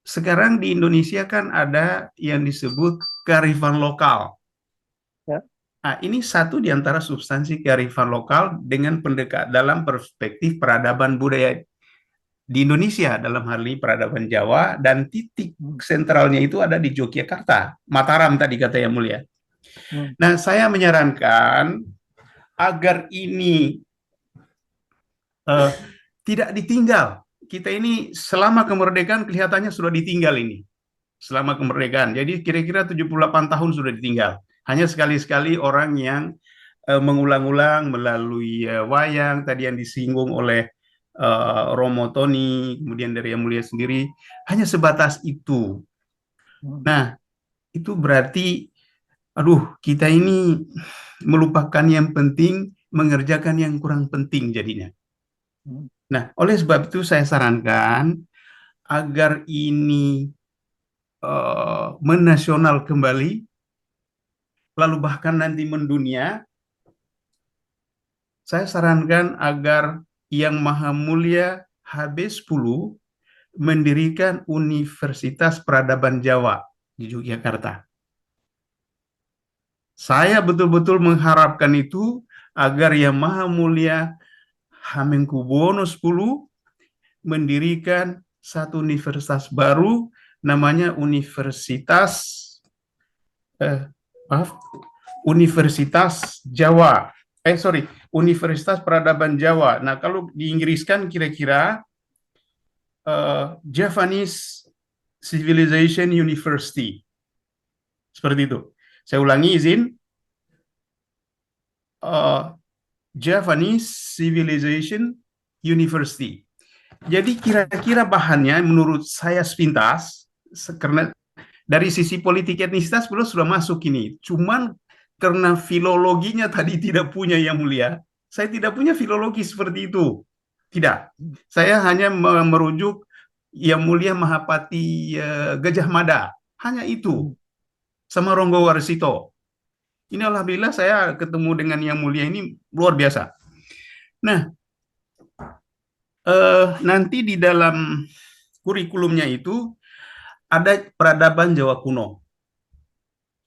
sekarang di Indonesia kan ada yang disebut kearifan lokal. Ya. Nah, ini satu di antara substansi kearifan lokal dengan dalam perspektif peradaban budaya di Indonesia, dalam hal ini peradaban Jawa, dan titik sentralnya itu ada di Yogyakarta, Mataram tadi kata Yang Mulia. Nah, saya menyarankan agar ini tidak ditinggal. Kita ini selama kemerdekaan kelihatannya sudah ditinggal ini. Selama kemerdekaan. Jadi kira-kira 78 tahun sudah ditinggal. Hanya sekali-sekali orang yang mengulang-ulang melalui wayang, tadi yang disinggung oleh Romo Tony, kemudian dari Yang Mulia sendiri, hanya sebatas itu. Nah, itu berarti, kita ini melupakan yang penting, mengerjakan yang kurang penting jadinya. Nah, oleh sebab itu saya sarankan agar ini menasional kembali, lalu bahkan nanti mendunia. Saya sarankan agar Yang Maha Mulia HB10 mendirikan Universitas Peradaban Jawa di Yogyakarta. Saya betul-betul mengharapkan itu agar Yang Maha Mulia Hamengkubuwono X mendirikan satu universitas baru, namanya Universitas Jawa. Universitas Peradaban Jawa. Nah, kalau diinggriskan kira-kira Javanese Civilization University. Seperti itu. Saya ulangi, izin. Javanese Civilization University. Jadi kira-kira bahannya menurut saya sepintas, karena dari sisi politik etnisitas belum sudah masuk ini. Cuman karena filologinya tadi tidak punya yang mulia, saya tidak punya filologi seperti itu. Tidak. Saya hanya merujuk yang mulia Mahapati Gajah Mada. Hanya itu. Sama Ronggo Warsito. Ini alhamdulillah saya ketemu dengan yang mulia ini luar biasa. Nah, nanti di dalam kurikulumnya itu ada peradaban Jawa kuno.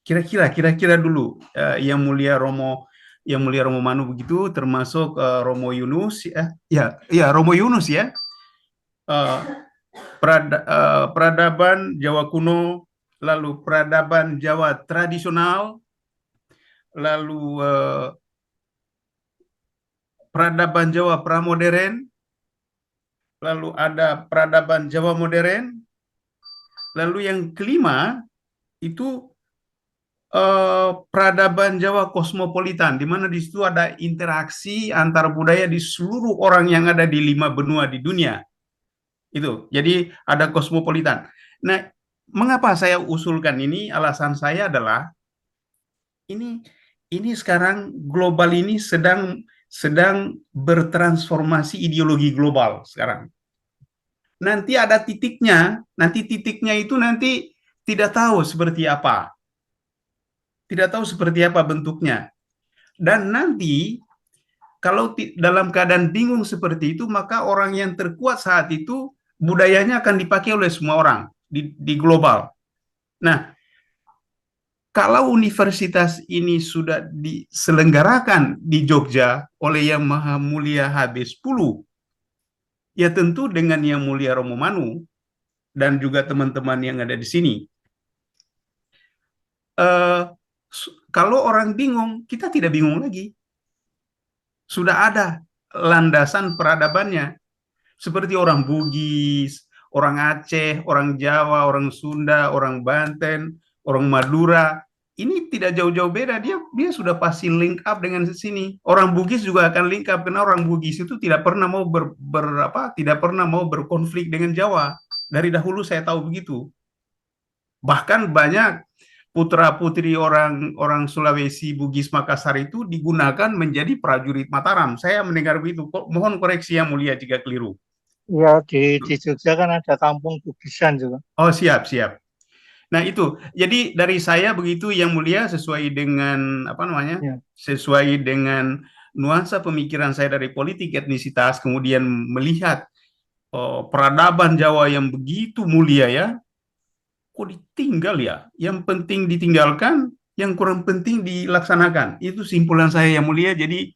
Kira-kira dulu yang mulia Romo Manu begitu, termasuk Romo Yunus ya Romo Yunus ya. Eh, peradaban Jawa kuno, lalu peradaban Jawa tradisional, lalu peradaban Jawa pramodern, lalu ada peradaban Jawa modern, lalu yang kelima itu peradaban Jawa kosmopolitan, di mana di situ ada interaksi antar budaya di seluruh orang yang ada di 5 benua di dunia. Itu, jadi ada kosmopolitan. Nah, mengapa saya usulkan ini? Alasan saya adalah ini sekarang global ini sedang bertransformasi ideologi global sekarang. Nanti ada titiknya, itu nanti tidak tahu seperti apa. Tidak tahu seperti apa bentuknya. Dan nanti kalau dalam keadaan bingung seperti itu, maka orang yang terkuat saat itu budayanya akan dipakai oleh semua orang di global. Nah, kalau universitas ini sudah diselenggarakan di Jogja oleh Yang Maha Mulia HB10, ya tentu dengan Yang Mulia Romo Manu dan juga teman-teman yang ada di sini. Kalau orang bingung, kita tidak bingung lagi. Sudah ada landasan peradabannya. Seperti orang Bugis, orang Aceh, orang Jawa, orang Sunda, orang Banten, orang Madura. Ini tidak jauh-jauh beda. Dia sudah pasti link up dengan sini. Orang Bugis juga akan link up karena orang Bugis itu tidak pernah mau tidak pernah mau berkonflik dengan Jawa. Dari dahulu saya tahu begitu. Bahkan banyak putra-putri orang Sulawesi, Bugis, Makassar itu digunakan menjadi prajurit Mataram. Saya mendengar begitu. Mohon koreksi yang mulia jika keliru. Ya, di Jogja kan ada kampung Bugisan juga. Oh, siap. Nah, itu. Jadi dari saya begitu yang mulia sesuai dengan sesuai dengan nuansa pemikiran saya dari politik etnisitas, kemudian melihat peradaban Jawa yang begitu mulia ya. Kok ditinggal ya? Yang penting ditinggalkan, yang kurang penting dilaksanakan. Itu simpulan saya yang mulia. Jadi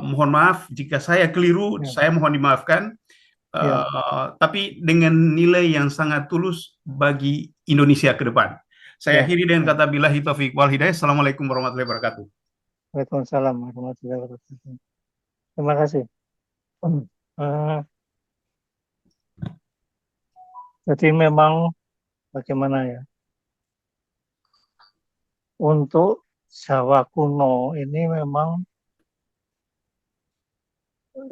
mohon maaf jika saya keliru, saya mohon dimaafkan. Tapi dengan nilai yang sangat tulus bagi Indonesia ke depan. Saya akhiri dengan kata billahi taufiq wal hidayah. Assalamualaikum warahmatullahi wabarakatuh. Waalaikumsalam warahmatullahi wabarakatuh. Terima kasih. Jadi memang bagaimana ya? Untuk Jawa kuno ini memang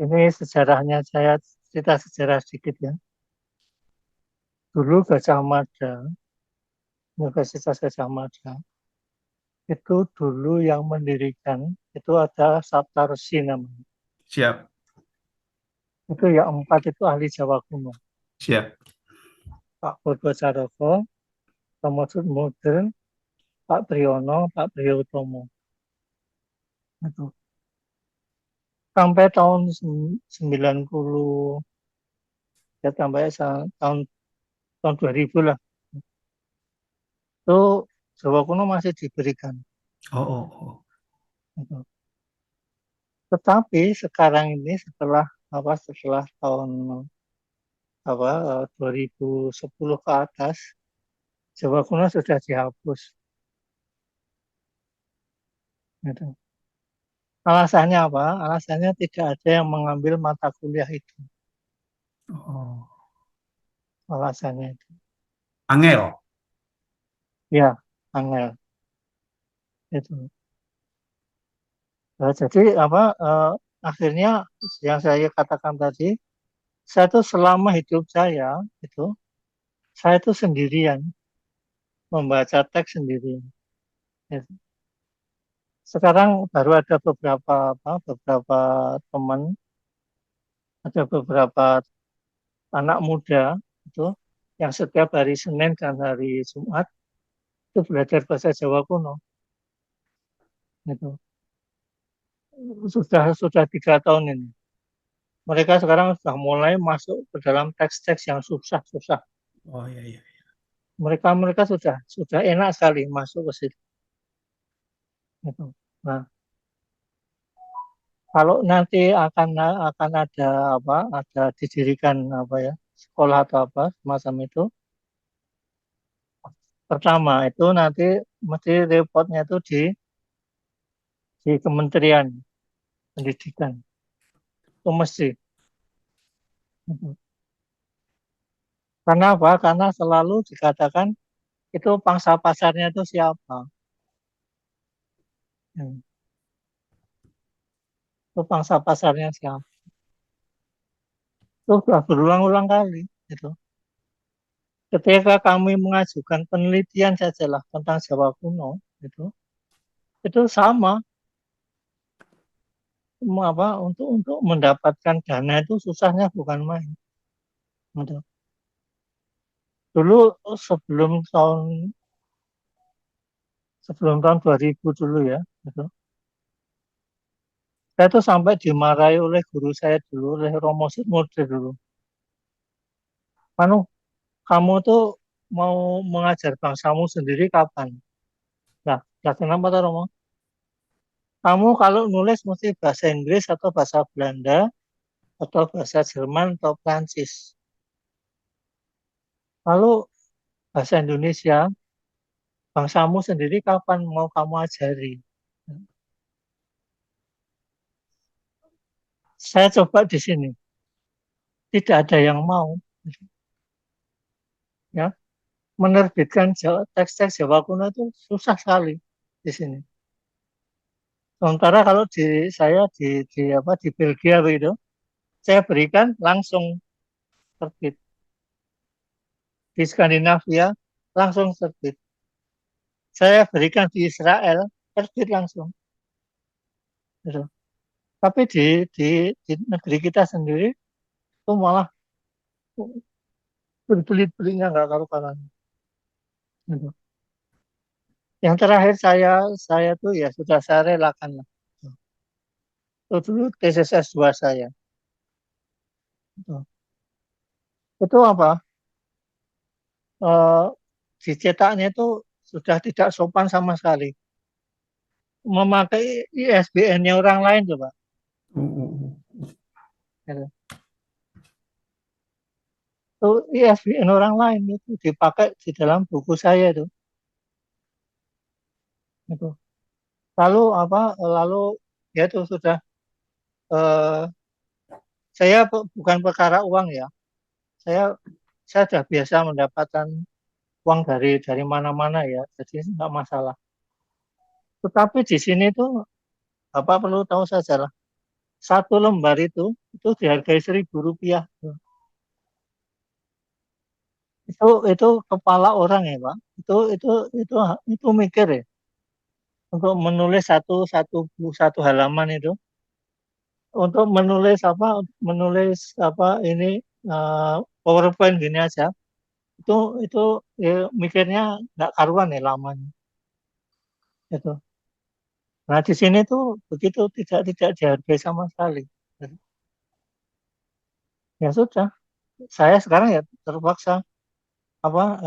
ini sejarahnya, saya cerita sejarah sedikit ya. Dulu Gajah Mada, Universitas Gajah Mada, itu dulu yang mendirikan, itu ada Saptarsi namanya. Siap. Itu yang 4 itu ahli Jawa kuno. Siap. Pak Bodwajaroko, Tomosud Modern, Pak Priyono, Pak Priyotomo. Itu. Sampai tahun 90, ya sampai tahun 2000 lah. Itu Jawa kuno masih diberikan. Gitu. Tetapi sekarang ini setelah tahun 2010 ke atas, Jawa kuno sudah dihapus. Gitu. Alasannya apa? Alasannya tidak ada yang mengambil mata kuliah itu. Alasannya itu. Angel. Ya, angel. Itu. Nah, jadi akhirnya yang saya katakan tadi, Saya tuh selama hidup saya itu sendirian membaca teks sendirian. Ya. Sekarang baru ada beberapa teman, ada beberapa anak muda itu yang setiap hari Senin dan hari Jumat itu belajar bahasa Jawa kuno. Gitu. Sudah 3 tahun ini. Mereka sekarang sudah mulai masuk ke dalam teks-teks yang susah-susah. Oh iya iya. Mereka sudah enak sekali masuk ke situ. Gitu. Nah, kalau nanti akan ada didirikan sekolah atau apa semacam itu. Pertama itu nanti mesti reportnya itu di Kementerian Pendidikan. Itu mesti. Gitu. Karena apa? Karena selalu dikatakan itu pangsa pasarnya itu siapa. Hmm. Itu pangsa pasarnya siapa. Itu sudah berulang-ulang kali. Gitu. Ketika kami mengajukan penelitian sajalah tentang Jawa kuno, itu sama untuk mendapatkan dana itu susahnya bukan main. Gitu. Dulu sebelum tahun 2000 dulu ya, gitu. Saya tuh sampai dimarahi oleh guru saya dulu, oleh Romo Sudmurde dulu. Manu, kamu tuh mau mengajar bangsamu sendiri kapan? Nah, kenapa tuh Romo? Kamu kalau nulis mesti bahasa Inggris atau bahasa Belanda atau bahasa Jerman atau Prancis. Lalu bahasa Indonesia, bangsamu sendiri kapan mau kamu ajari? Saya coba di sini, tidak ada yang mau, ya. Menerbitkan teks-teks Jawa kuno itu susah sekali di sini. Sementara kalau saya di Belgia begitu, saya berikan langsung terbit. Di Skandinavia langsung terbit. Saya berikan di Israel terbit langsung. Gitu. Tapi di negeri kita sendiri itu malah berbelit-belitnya nggak karu-karuan. Gitu. Yang terakhir saya tuh ya sudah saya relakan lah. Itu dulu tesis S2 saya. Gitu. Itu apa? Eh, dicetaknya itu sudah tidak sopan sama sekali. Memakai ISBN-nya orang lain coba. Gitu. Itu ISBN orang lain itu dipakai di dalam buku saya itu. Gitu. Lalu Lalu ya itu sudah eh, saya bukan perkara uang ya. Saya saya sudah biasa mendapatkan uang dari mana-mana ya, jadi nggak masalah. Tetapi di sini tuh Bapak perlu tahu saja lah, satu lembar itu dihargai Rp1.000. Itu kepala orang ya Pak. Itu itu mikir ya untuk menulis satu halaman itu, untuk menulis ini eh, PowerPoint gini aja. Itu mikirnya nggak karuan ya lamanya. Itu. Nah di sini tuh begitu tidak dihargai sama sekali. Ya sudah, saya sekarang ya terpaksa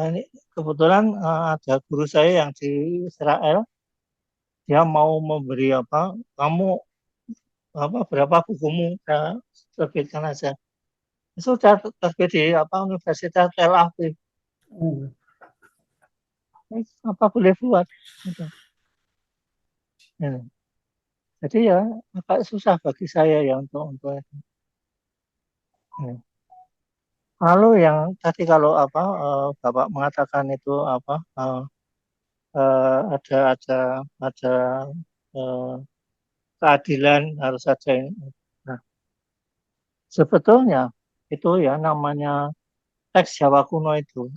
ini kebetulan ada guru saya yang di Israel, dia mau memberi kamu berapa bukumu saya terbitkan aja. Itu sudah terbit di Universitas Tel Aviv. Apa boleh buat? Gitu. Ya. Jadi ya agak susah bagi saya ya untuk itu. Ya. Lalu yang tadi kalau Bapak mengatakan itu ada eh, keadilan harus ada ini. Nah, sebetulnya itu ya namanya teks Jawa kuno itu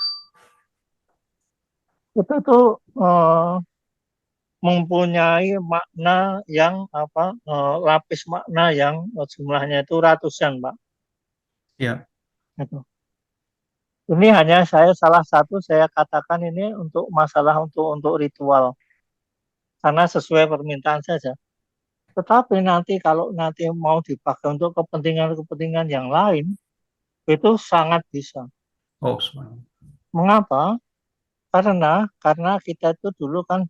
tuh mempunyai makna yang lapis makna yang jumlahnya itu ratusan, Pak. Ya, Gitu. Ini hanya salah satu saya katakan ini untuk masalah untuk ritual karena sesuai permintaan saja. Tetapi nanti kalau nanti mau dipakai untuk kepentingan-kepentingan yang lain itu sangat bisa. oh semuanya. Mengapa? Karena kita itu dulu kan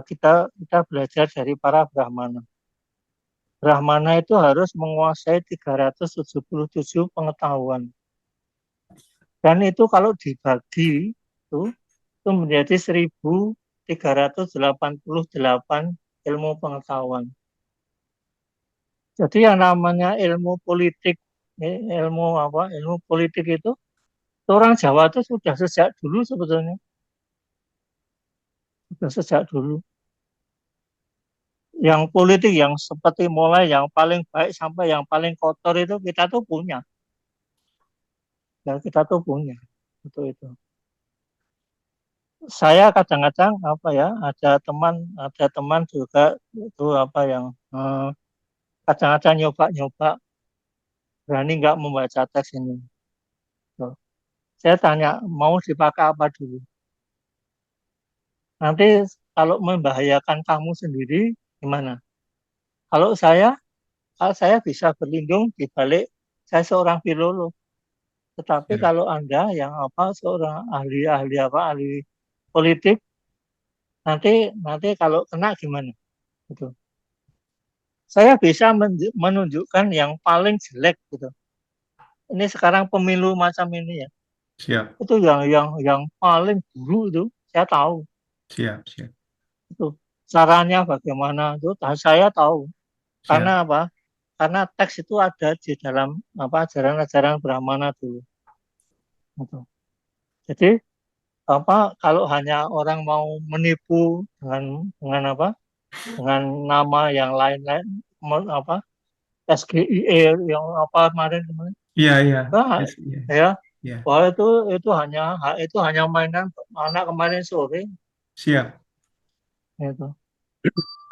kita belajar dari para Brahmana. Brahmana itu harus menguasai 377 pengetahuan. Dan itu kalau dibagi itu menjadi 1388 ilmu pengetahuan. Jadi yang namanya ilmu politik, ilmu politik itu orang Jawa itu sudah sejak dulu sebetulnya. Sudah sejak dulu. Yang politik yang seperti mulai yang paling baik sampai yang paling kotor itu kita tuh punya. Ya, kita tuh punya. Itu. Saya kadang-kadang ada teman juga itu yang kadang-kadang nyoba berani nggak membaca teks ini. Tuh. Saya tanya mau dipakai apa dulu. Nanti kalau membahayakan kamu sendiri gimana? Kalau saya bisa berlindung di balik saya seorang filolog. Tetapi Ya, kalau Anda yang seorang ahli politik, nanti kalau kena gimana? Gitu. Saya bisa menunjukkan yang paling jelek gitu. Ini sekarang pemilu macam ini ya. siap, Itu yang paling buruk itu saya tahu. siap, siap, Itu caranya bagaimana itu saya tahu. siap. Karena apa? Karena teks itu ada di dalam ajaran-ajaran Brahmana dulu. Gitu. Jadi kalau hanya orang mau menipu dengan nama yang lain-lain SGIE yang kemarin Iya, iya, nah, yes, iya, ya iya, wah itu hanya mainan anak kemarin sore siap. gitu.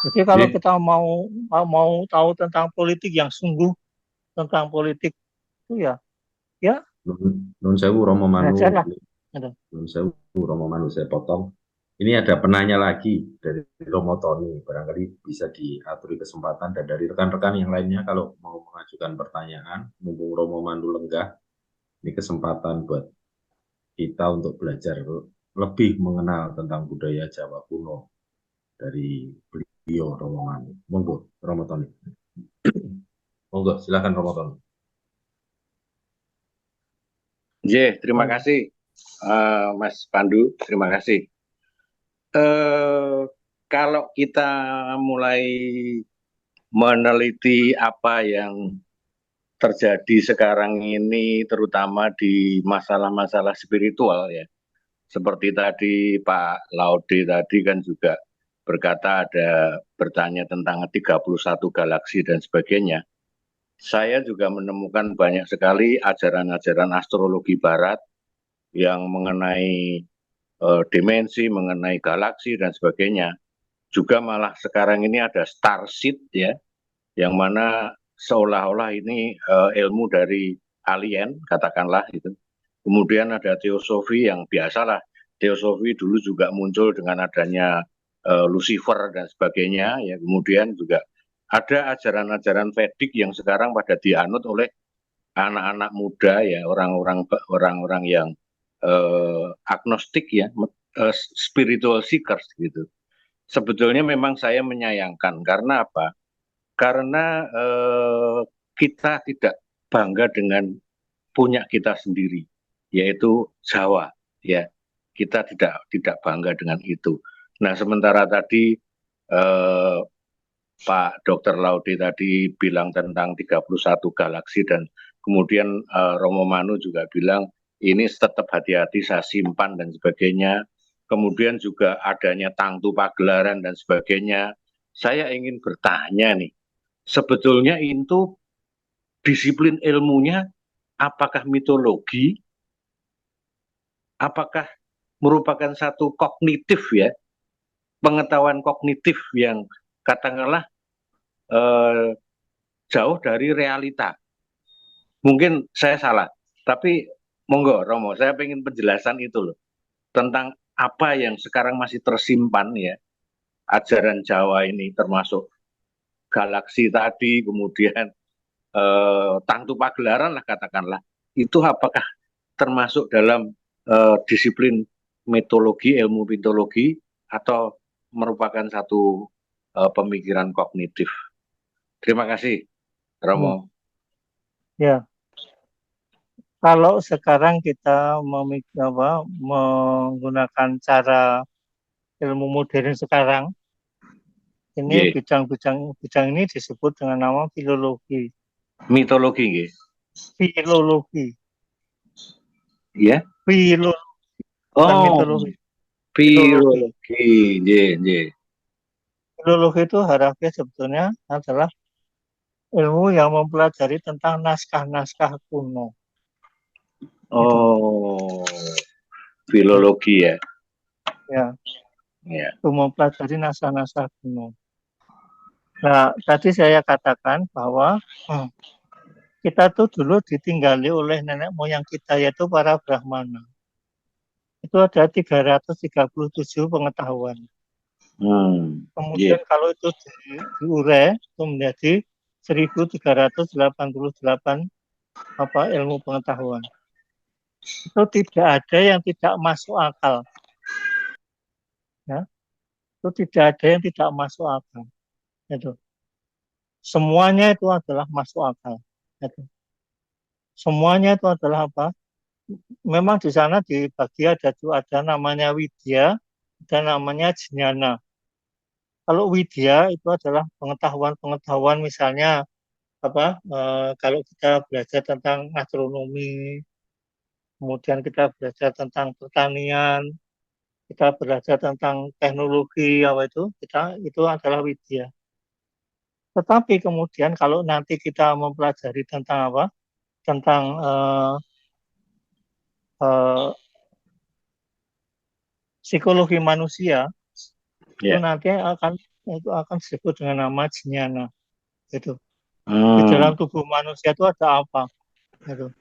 Jadi kalau Jadi, kita mau tahu tentang politik yang sungguh tentang politik itu ya Nun Sewu Romo Manu, belajar lah gitu. Nun Sewu Romo Manu, saya potong. Ini ada penanya lagi dari Romo Tony, barangkali bisa diaturi kesempatan dan dari rekan-rekan yang lainnya kalau mau mengajukan pertanyaan, mumpung Romo Manu lenggah, ini kesempatan buat kita untuk belajar lebih mengenal tentang budaya Jawa kuno dari beliau Romo Manu. Monggo, Romo Tony. Monggo, silakan Romo Tony. Terima kasih Mas Pandu, terima kasih. Kalau kita mulai meneliti apa yang terjadi sekarang ini, terutama di masalah-masalah spiritual ya, seperti tadi Pak Laude tadi kan juga berkata bertanya tentang 31 galaksi dan sebagainya. Saya juga menemukan banyak sekali ajaran-ajaran astrologi barat yang mengenai dimensi, mengenai galaksi dan sebagainya. Juga malah sekarang ini ada starseed ya, yang mana seolah-olah ini ilmu dari alien, katakanlah itu. Kemudian ada teosofi yang biasalah. Teosofi dulu juga muncul dengan adanya Lucifer dan sebagainya. Ya, kemudian juga ada ajaran-ajaran Vedic yang sekarang pada dianut oleh anak-anak muda ya, orang-orang yang agnostik ya, spiritual seekers gitu. Sebetulnya memang saya menyayangkan karena apa? Karena kita tidak bangga dengan punya kita sendiri, yaitu Jawa. Ya, kita tidak bangga dengan itu. Nah, sementara tadi Pak Dr. Laude tadi bilang tentang 31 galaksi dan kemudian Romo Manu juga bilang ini tetap hati-hati saya simpan dan sebagainya. Kemudian juga adanya tangtu pagelaran dan sebagainya. Saya ingin bertanya nih, sebetulnya itu disiplin ilmunya apakah mitologi, apakah merupakan satu kognitif ya, pengetahuan kognitif yang katakanlah jauh dari realita. Mungkin saya salah, tapi monggo Romo, saya ingin penjelasan itu loh, tentang apa yang sekarang masih tersimpan ya, ajaran Jawa ini, termasuk galaksi tadi, kemudian Tangtu Pagelaran lah katakanlah, itu apakah termasuk dalam disiplin mitologi, ilmu mitologi, atau merupakan satu pemikiran kognitif? Terima kasih, Romo. Ya, kalau sekarang kita menggunakan cara ilmu modern sekarang, ini bidang ini disebut dengan nama filologi. Mitologi, nggih. Filologi. Ya. Filologi. Bukan mitologi. Filologi. Nggih. Filologi itu harafiah sebetulnya adalah ilmu yang mempelajari tentang naskah-naskah kuno. Oh, filologi ya. Ya. Ya. Itu mempelajari naskah-naskah kuno. Nah, tadi saya katakan bahwa kita tuh dulu ditinggali oleh nenek moyang kita, yaitu para Brahmana. Itu ada 337 pengetahuan. Kemudian kalau itu diurai, itu menjadi 1388 ilmu pengetahuan. Itu tidak ada yang tidak masuk akal. Ya. Itu tidak ada yang tidak masuk akal. Itu. Semuanya itu adalah masuk akal. Itu. Semuanya itu adalah apa? Memang di sana dibagi ada namanya widya dan namanya jnana. Kalau widya itu adalah pengetahuan-pengetahuan, misalnya kalau kita belajar tentang astronomi, kemudian kita belajar tentang pertanian, kita belajar tentang teknologi, itu adalah widya. Tetapi kemudian kalau nanti kita mempelajari tentang psikologi manusia, itu nanti akan disebut dengan nama jnana. Itu. Di dalam tubuh manusia itu ada apa? Itu.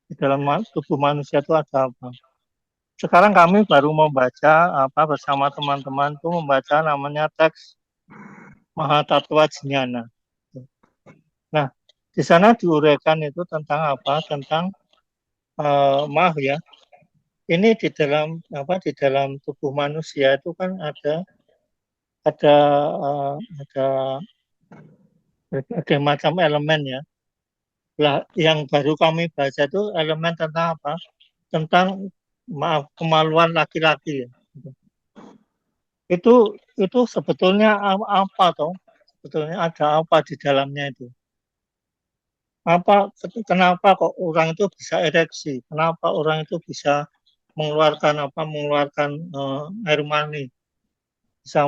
Di dalam tubuh manusia itu ada apa? Sekarang kami baru membaca bersama teman-teman itu membaca namanya teks Mahatattva Jnana. Nah, di sana diuraikan itu tentang apa? Tentang ya. Ini di dalam tubuh manusia itu kan ada berbagai macam elemen ya. Lah, yang baru kami baca itu elemen tentang apa? Tentang kemaluan laki-laki ya. Itu sebetulnya apa toh? Sebetulnya ada apa di dalamnya itu? Kenapa kok orang itu bisa ereksi? Kenapa orang itu bisa mengeluarkan air mani? Bisa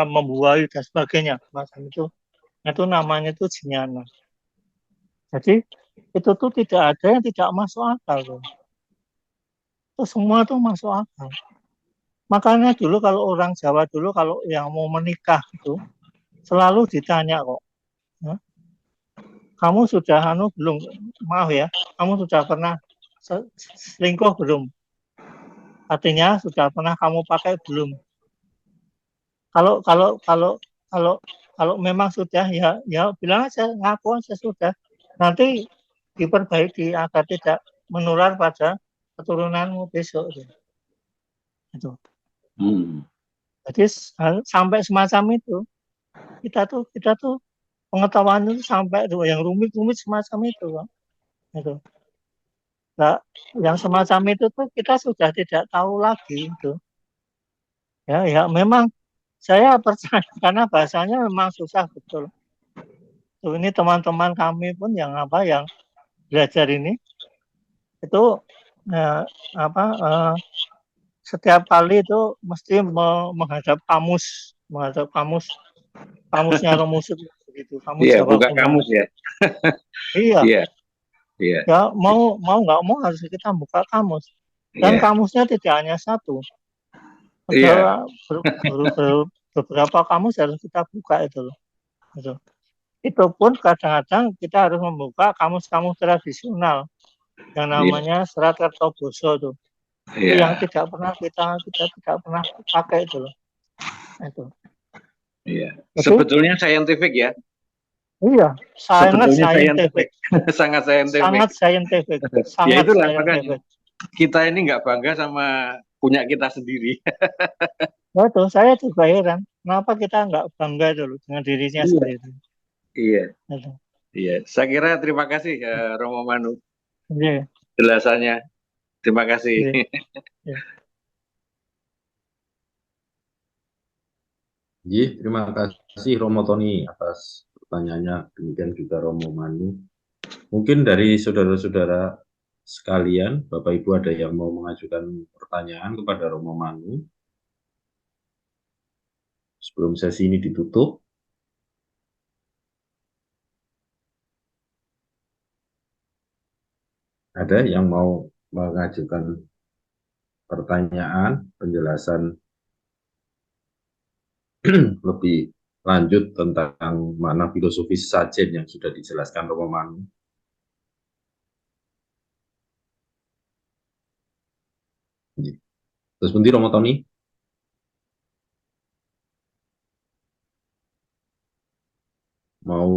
membuahi dan sebagainya, macam itu. Itu namanya itu jnana. Jadi itu tuh tidak ada yang tidak masuk akal tuh. Itu semua tuh masuk akal. Makanya dulu kalau orang Jawa dulu kalau yang mau menikah itu selalu ditanya kok, kamu sudah belum? Maaf ya, kamu sudah pernah selingkuh belum? Artinya sudah pernah kamu pakai belum? Kalau memang sudah ya bilang aja, ngaku aja sudah. Nanti diperbaiki agar tidak menular pada keturunanmu besok. Itu. Jadi sampai semacam itu kita tuh pengetahuan itu sampai yang rumit-rumit semacam itu, Pak. Itu. Nah, yang semacam itu tuh kita sudah tidak tahu lagi itu. Ya memang saya percaya karena bahasanya memang susah betul. Tuh, ini teman-teman kami pun yang belajar ini itu setiap kali itu mesti menghadap kamusnya Romusut. begitu. Kamu Iya, Jawa buka kuno. kamus ya. Iya, Iya, iya, ya mau nggak mau harus kita buka kamus. Dan iya, kamusnya tidak hanya satu. iya, Ada beberapa kamus harus kita buka itu loh. Gitu. Itu pun kadang-kadang kita harus membuka kamus-kamus tradisional yang iya, namanya Serat Kertoboso tuh. Itu yang iya, tidak pernah kita tidak pernah pakai itu loh. Itu. iya. Jadi Sebetulnya scientific ya. iya, sangat Sebetulnya scientific, sangat scientific. sangat scientific, Ya sangat itulah scientific. makanya kita ini nggak bangga sama punya kita sendiri. Betul, saya juga heran, kenapa kita nggak bangga dulu dengan dirinya Iya, sendiri. iya, Gitu. iya. Saya kira terima kasih Romo Manu Iya, jelasannya. Terima kasih. iya, iya. Terima kasih Romo Tony atas pertanyaannya. Demikian juga Romo Manu. Mungkin dari saudara-saudara sekalian, Bapak Ibu ada yang mau mengajukan pertanyaan kepada Romo Manu sebelum sesi ini ditutup. Ada yang mau mengajukan pertanyaan, penjelasan lebih lanjut tentang makna filosofi sesajen yang sudah dijelaskan Romo Manu? Terus nanti Romo Tony? Mau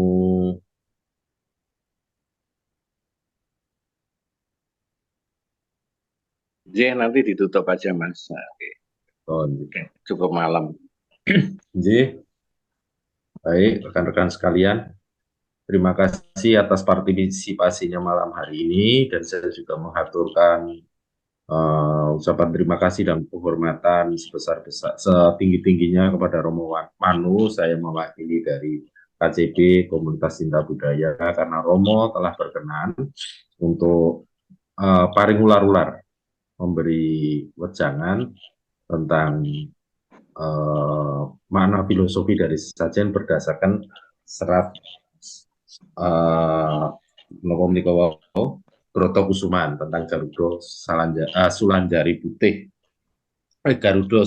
Nanti ditutup aja Mas. Oke. Oke, cukup malam. Baik, rekan-rekan sekalian, terima kasih atas partisipasinya malam hari ini, dan saya juga mengaturkan ucapan terima kasih dan penghormatan sebesar-besar setinggi-tingginya kepada Romo Manu. Saya mewakili dari KCB Komunitas Cinta Budaya karena Romo telah berkenan untuk paring ular-ular memberi wejangan tentang makna filosofi dari sesajen berdasarkan serat Nopo Mnikawo Broto Kusuman tentang Garuda Sulanjari Putih. Garuda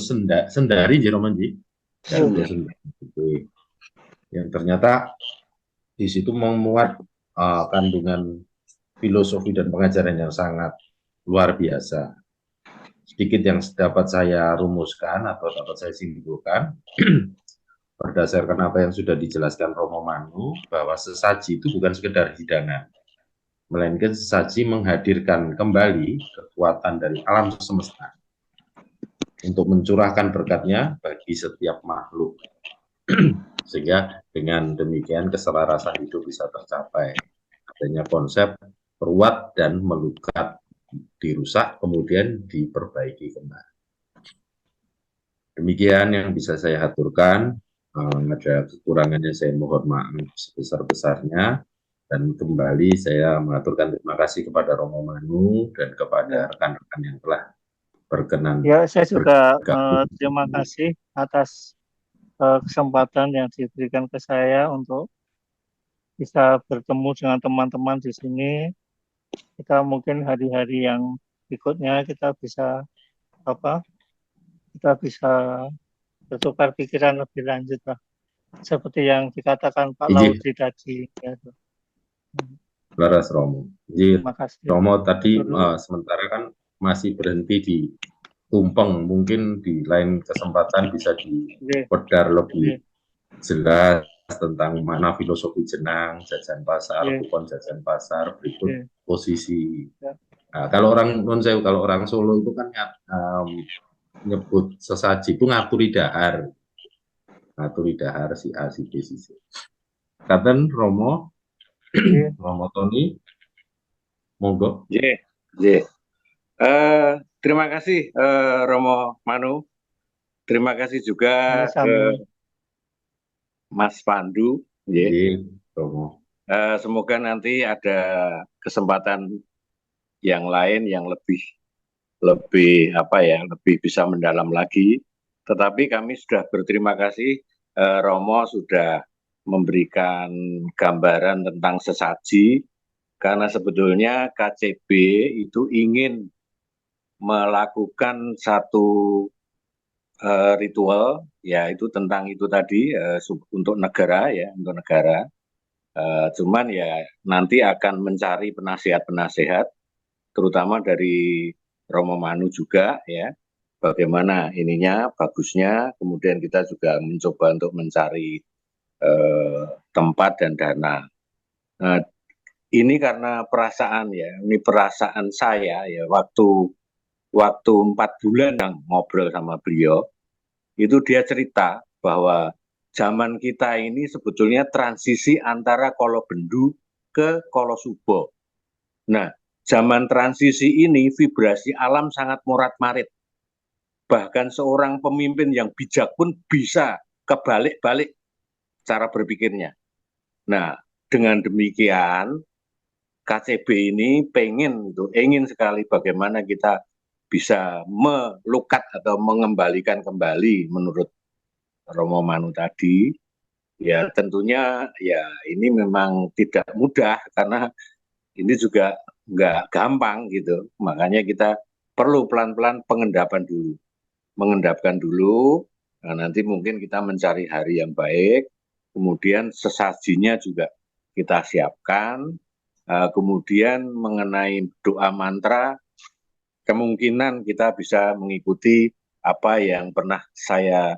Sendari Jeromanji. Garuda Sendari Putih. Yang ternyata di situ memuat kandungan filosofi dan pengajaran yang sangat luar biasa. Sedikit yang dapat saya rumuskan atau dapat saya simpulkan berdasarkan apa yang sudah dijelaskan Romo Manu, bahwa sesaji itu bukan sekedar hidangan, melainkan sesaji menghadirkan kembali kekuatan dari alam semesta untuk mencurahkan berkatnya bagi setiap makhluk. Sehingga dengan demikian keselarasan hidup bisa tercapai. Adanya konsep peruat dan melukat, dirusak kemudian diperbaiki kembali. Demikian yang bisa saya aturkan. Ada kekurangannya saya mohon maaf sebesar-besarnya, dan kembali saya mengaturkan terima kasih kepada Romo Manu dan kepada rekan-rekan yang telah berkenan. Ya, saya juga terima kasih atas kesempatan yang diberikan ke saya untuk bisa bertemu dengan teman-teman di sini. Kita mungkin hari-hari yang berikutnya kita bisa bertukar pikiran lebih lanjut lah. Seperti yang dikatakan Pak Laudri tadi. Ya. Laras Romo. Terima kasih. Romo tadi sementara kan masih berhenti di Tumpeng, mungkin di lain kesempatan bisa dipedar lebih jelas tentang mana filosofi jenang, jajan pasar, kupon jajan pasar, berikut posisi. Nah, kalau orang non-sewu, kalau orang Solo itu kan nyebut sesaji itu ngaturi dahar si A, si B, si C. Katen Romo, Romo Tony, monggo. Terima kasih Romo Manu. Terima kasih juga Mas Pandu. Romo. Semoga nanti ada kesempatan yang lain yang lebih bisa mendalam lagi. Tetapi kami sudah berterima kasih Romo sudah memberikan gambaran tentang sesaji, karena sebetulnya KCB itu ingin melakukan satu ritual, yaitu tentang itu tadi untuk negara ya, untuk negara. Cuman ya nanti akan mencari penasihat-penasihat, terutama dari Romo Manu juga ya, bagaimana ininya bagusnya. Kemudian kita juga mencoba untuk mencari tempat dan dana. Nah, ini karena perasaan ya, ini perasaan saya ya, waktu 4 bulan yang ngobrol sama beliau, itu dia cerita bahwa zaman kita ini sebetulnya transisi antara Kolobendu ke Kolosubo. Nah, zaman transisi ini vibrasi alam sangat morat-marit. Bahkan seorang pemimpin yang bijak pun bisa kebalik-balik cara berpikirnya. Nah, dengan demikian KCB ini ingin sekali bagaimana kita bisa melukat atau mengembalikan kembali menurut Romo Manu tadi. Ya tentunya ya ini memang tidak mudah karena ini juga nggak gampang gitu. Makanya kita perlu pelan-pelan mengendapkan dulu. Nah, nanti mungkin kita mencari hari yang baik, kemudian sesajinya juga kita siapkan. Kemudian mengenai doa mantra, kemungkinan kita bisa mengikuti apa yang pernah saya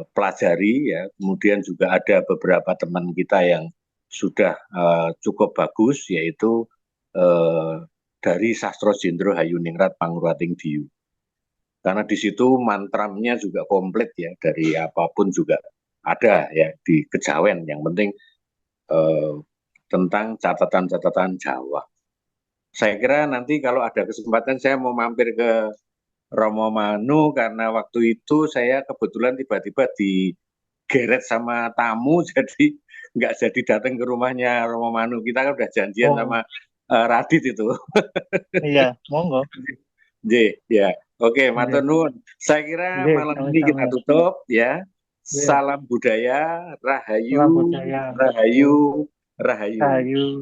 pelajari ya. Kemudian juga ada beberapa teman kita yang sudah cukup bagus, yaitu dari Sastro Jendro Hayuningrat Pangurating Diyu. Karena di situ mantramnya juga komplit ya, dari apapun juga ada ya di kejawen. Yang penting tentang catatan-catatan Jawa. Saya kira nanti kalau ada kesempatan saya mau mampir ke Romo Manu, karena waktu itu saya kebetulan tiba-tiba digeret sama tamu, jadi nggak jadi datang ke rumahnya Romo Manu. Kita kan udah janjian sama Radit itu. Iya, monggo. Ya, oke, matur nuwun. Saya kira malam ini kita tutup ya. Salam budaya, rahayu, Salam budaya. rahayu, rahayu. Rahayu.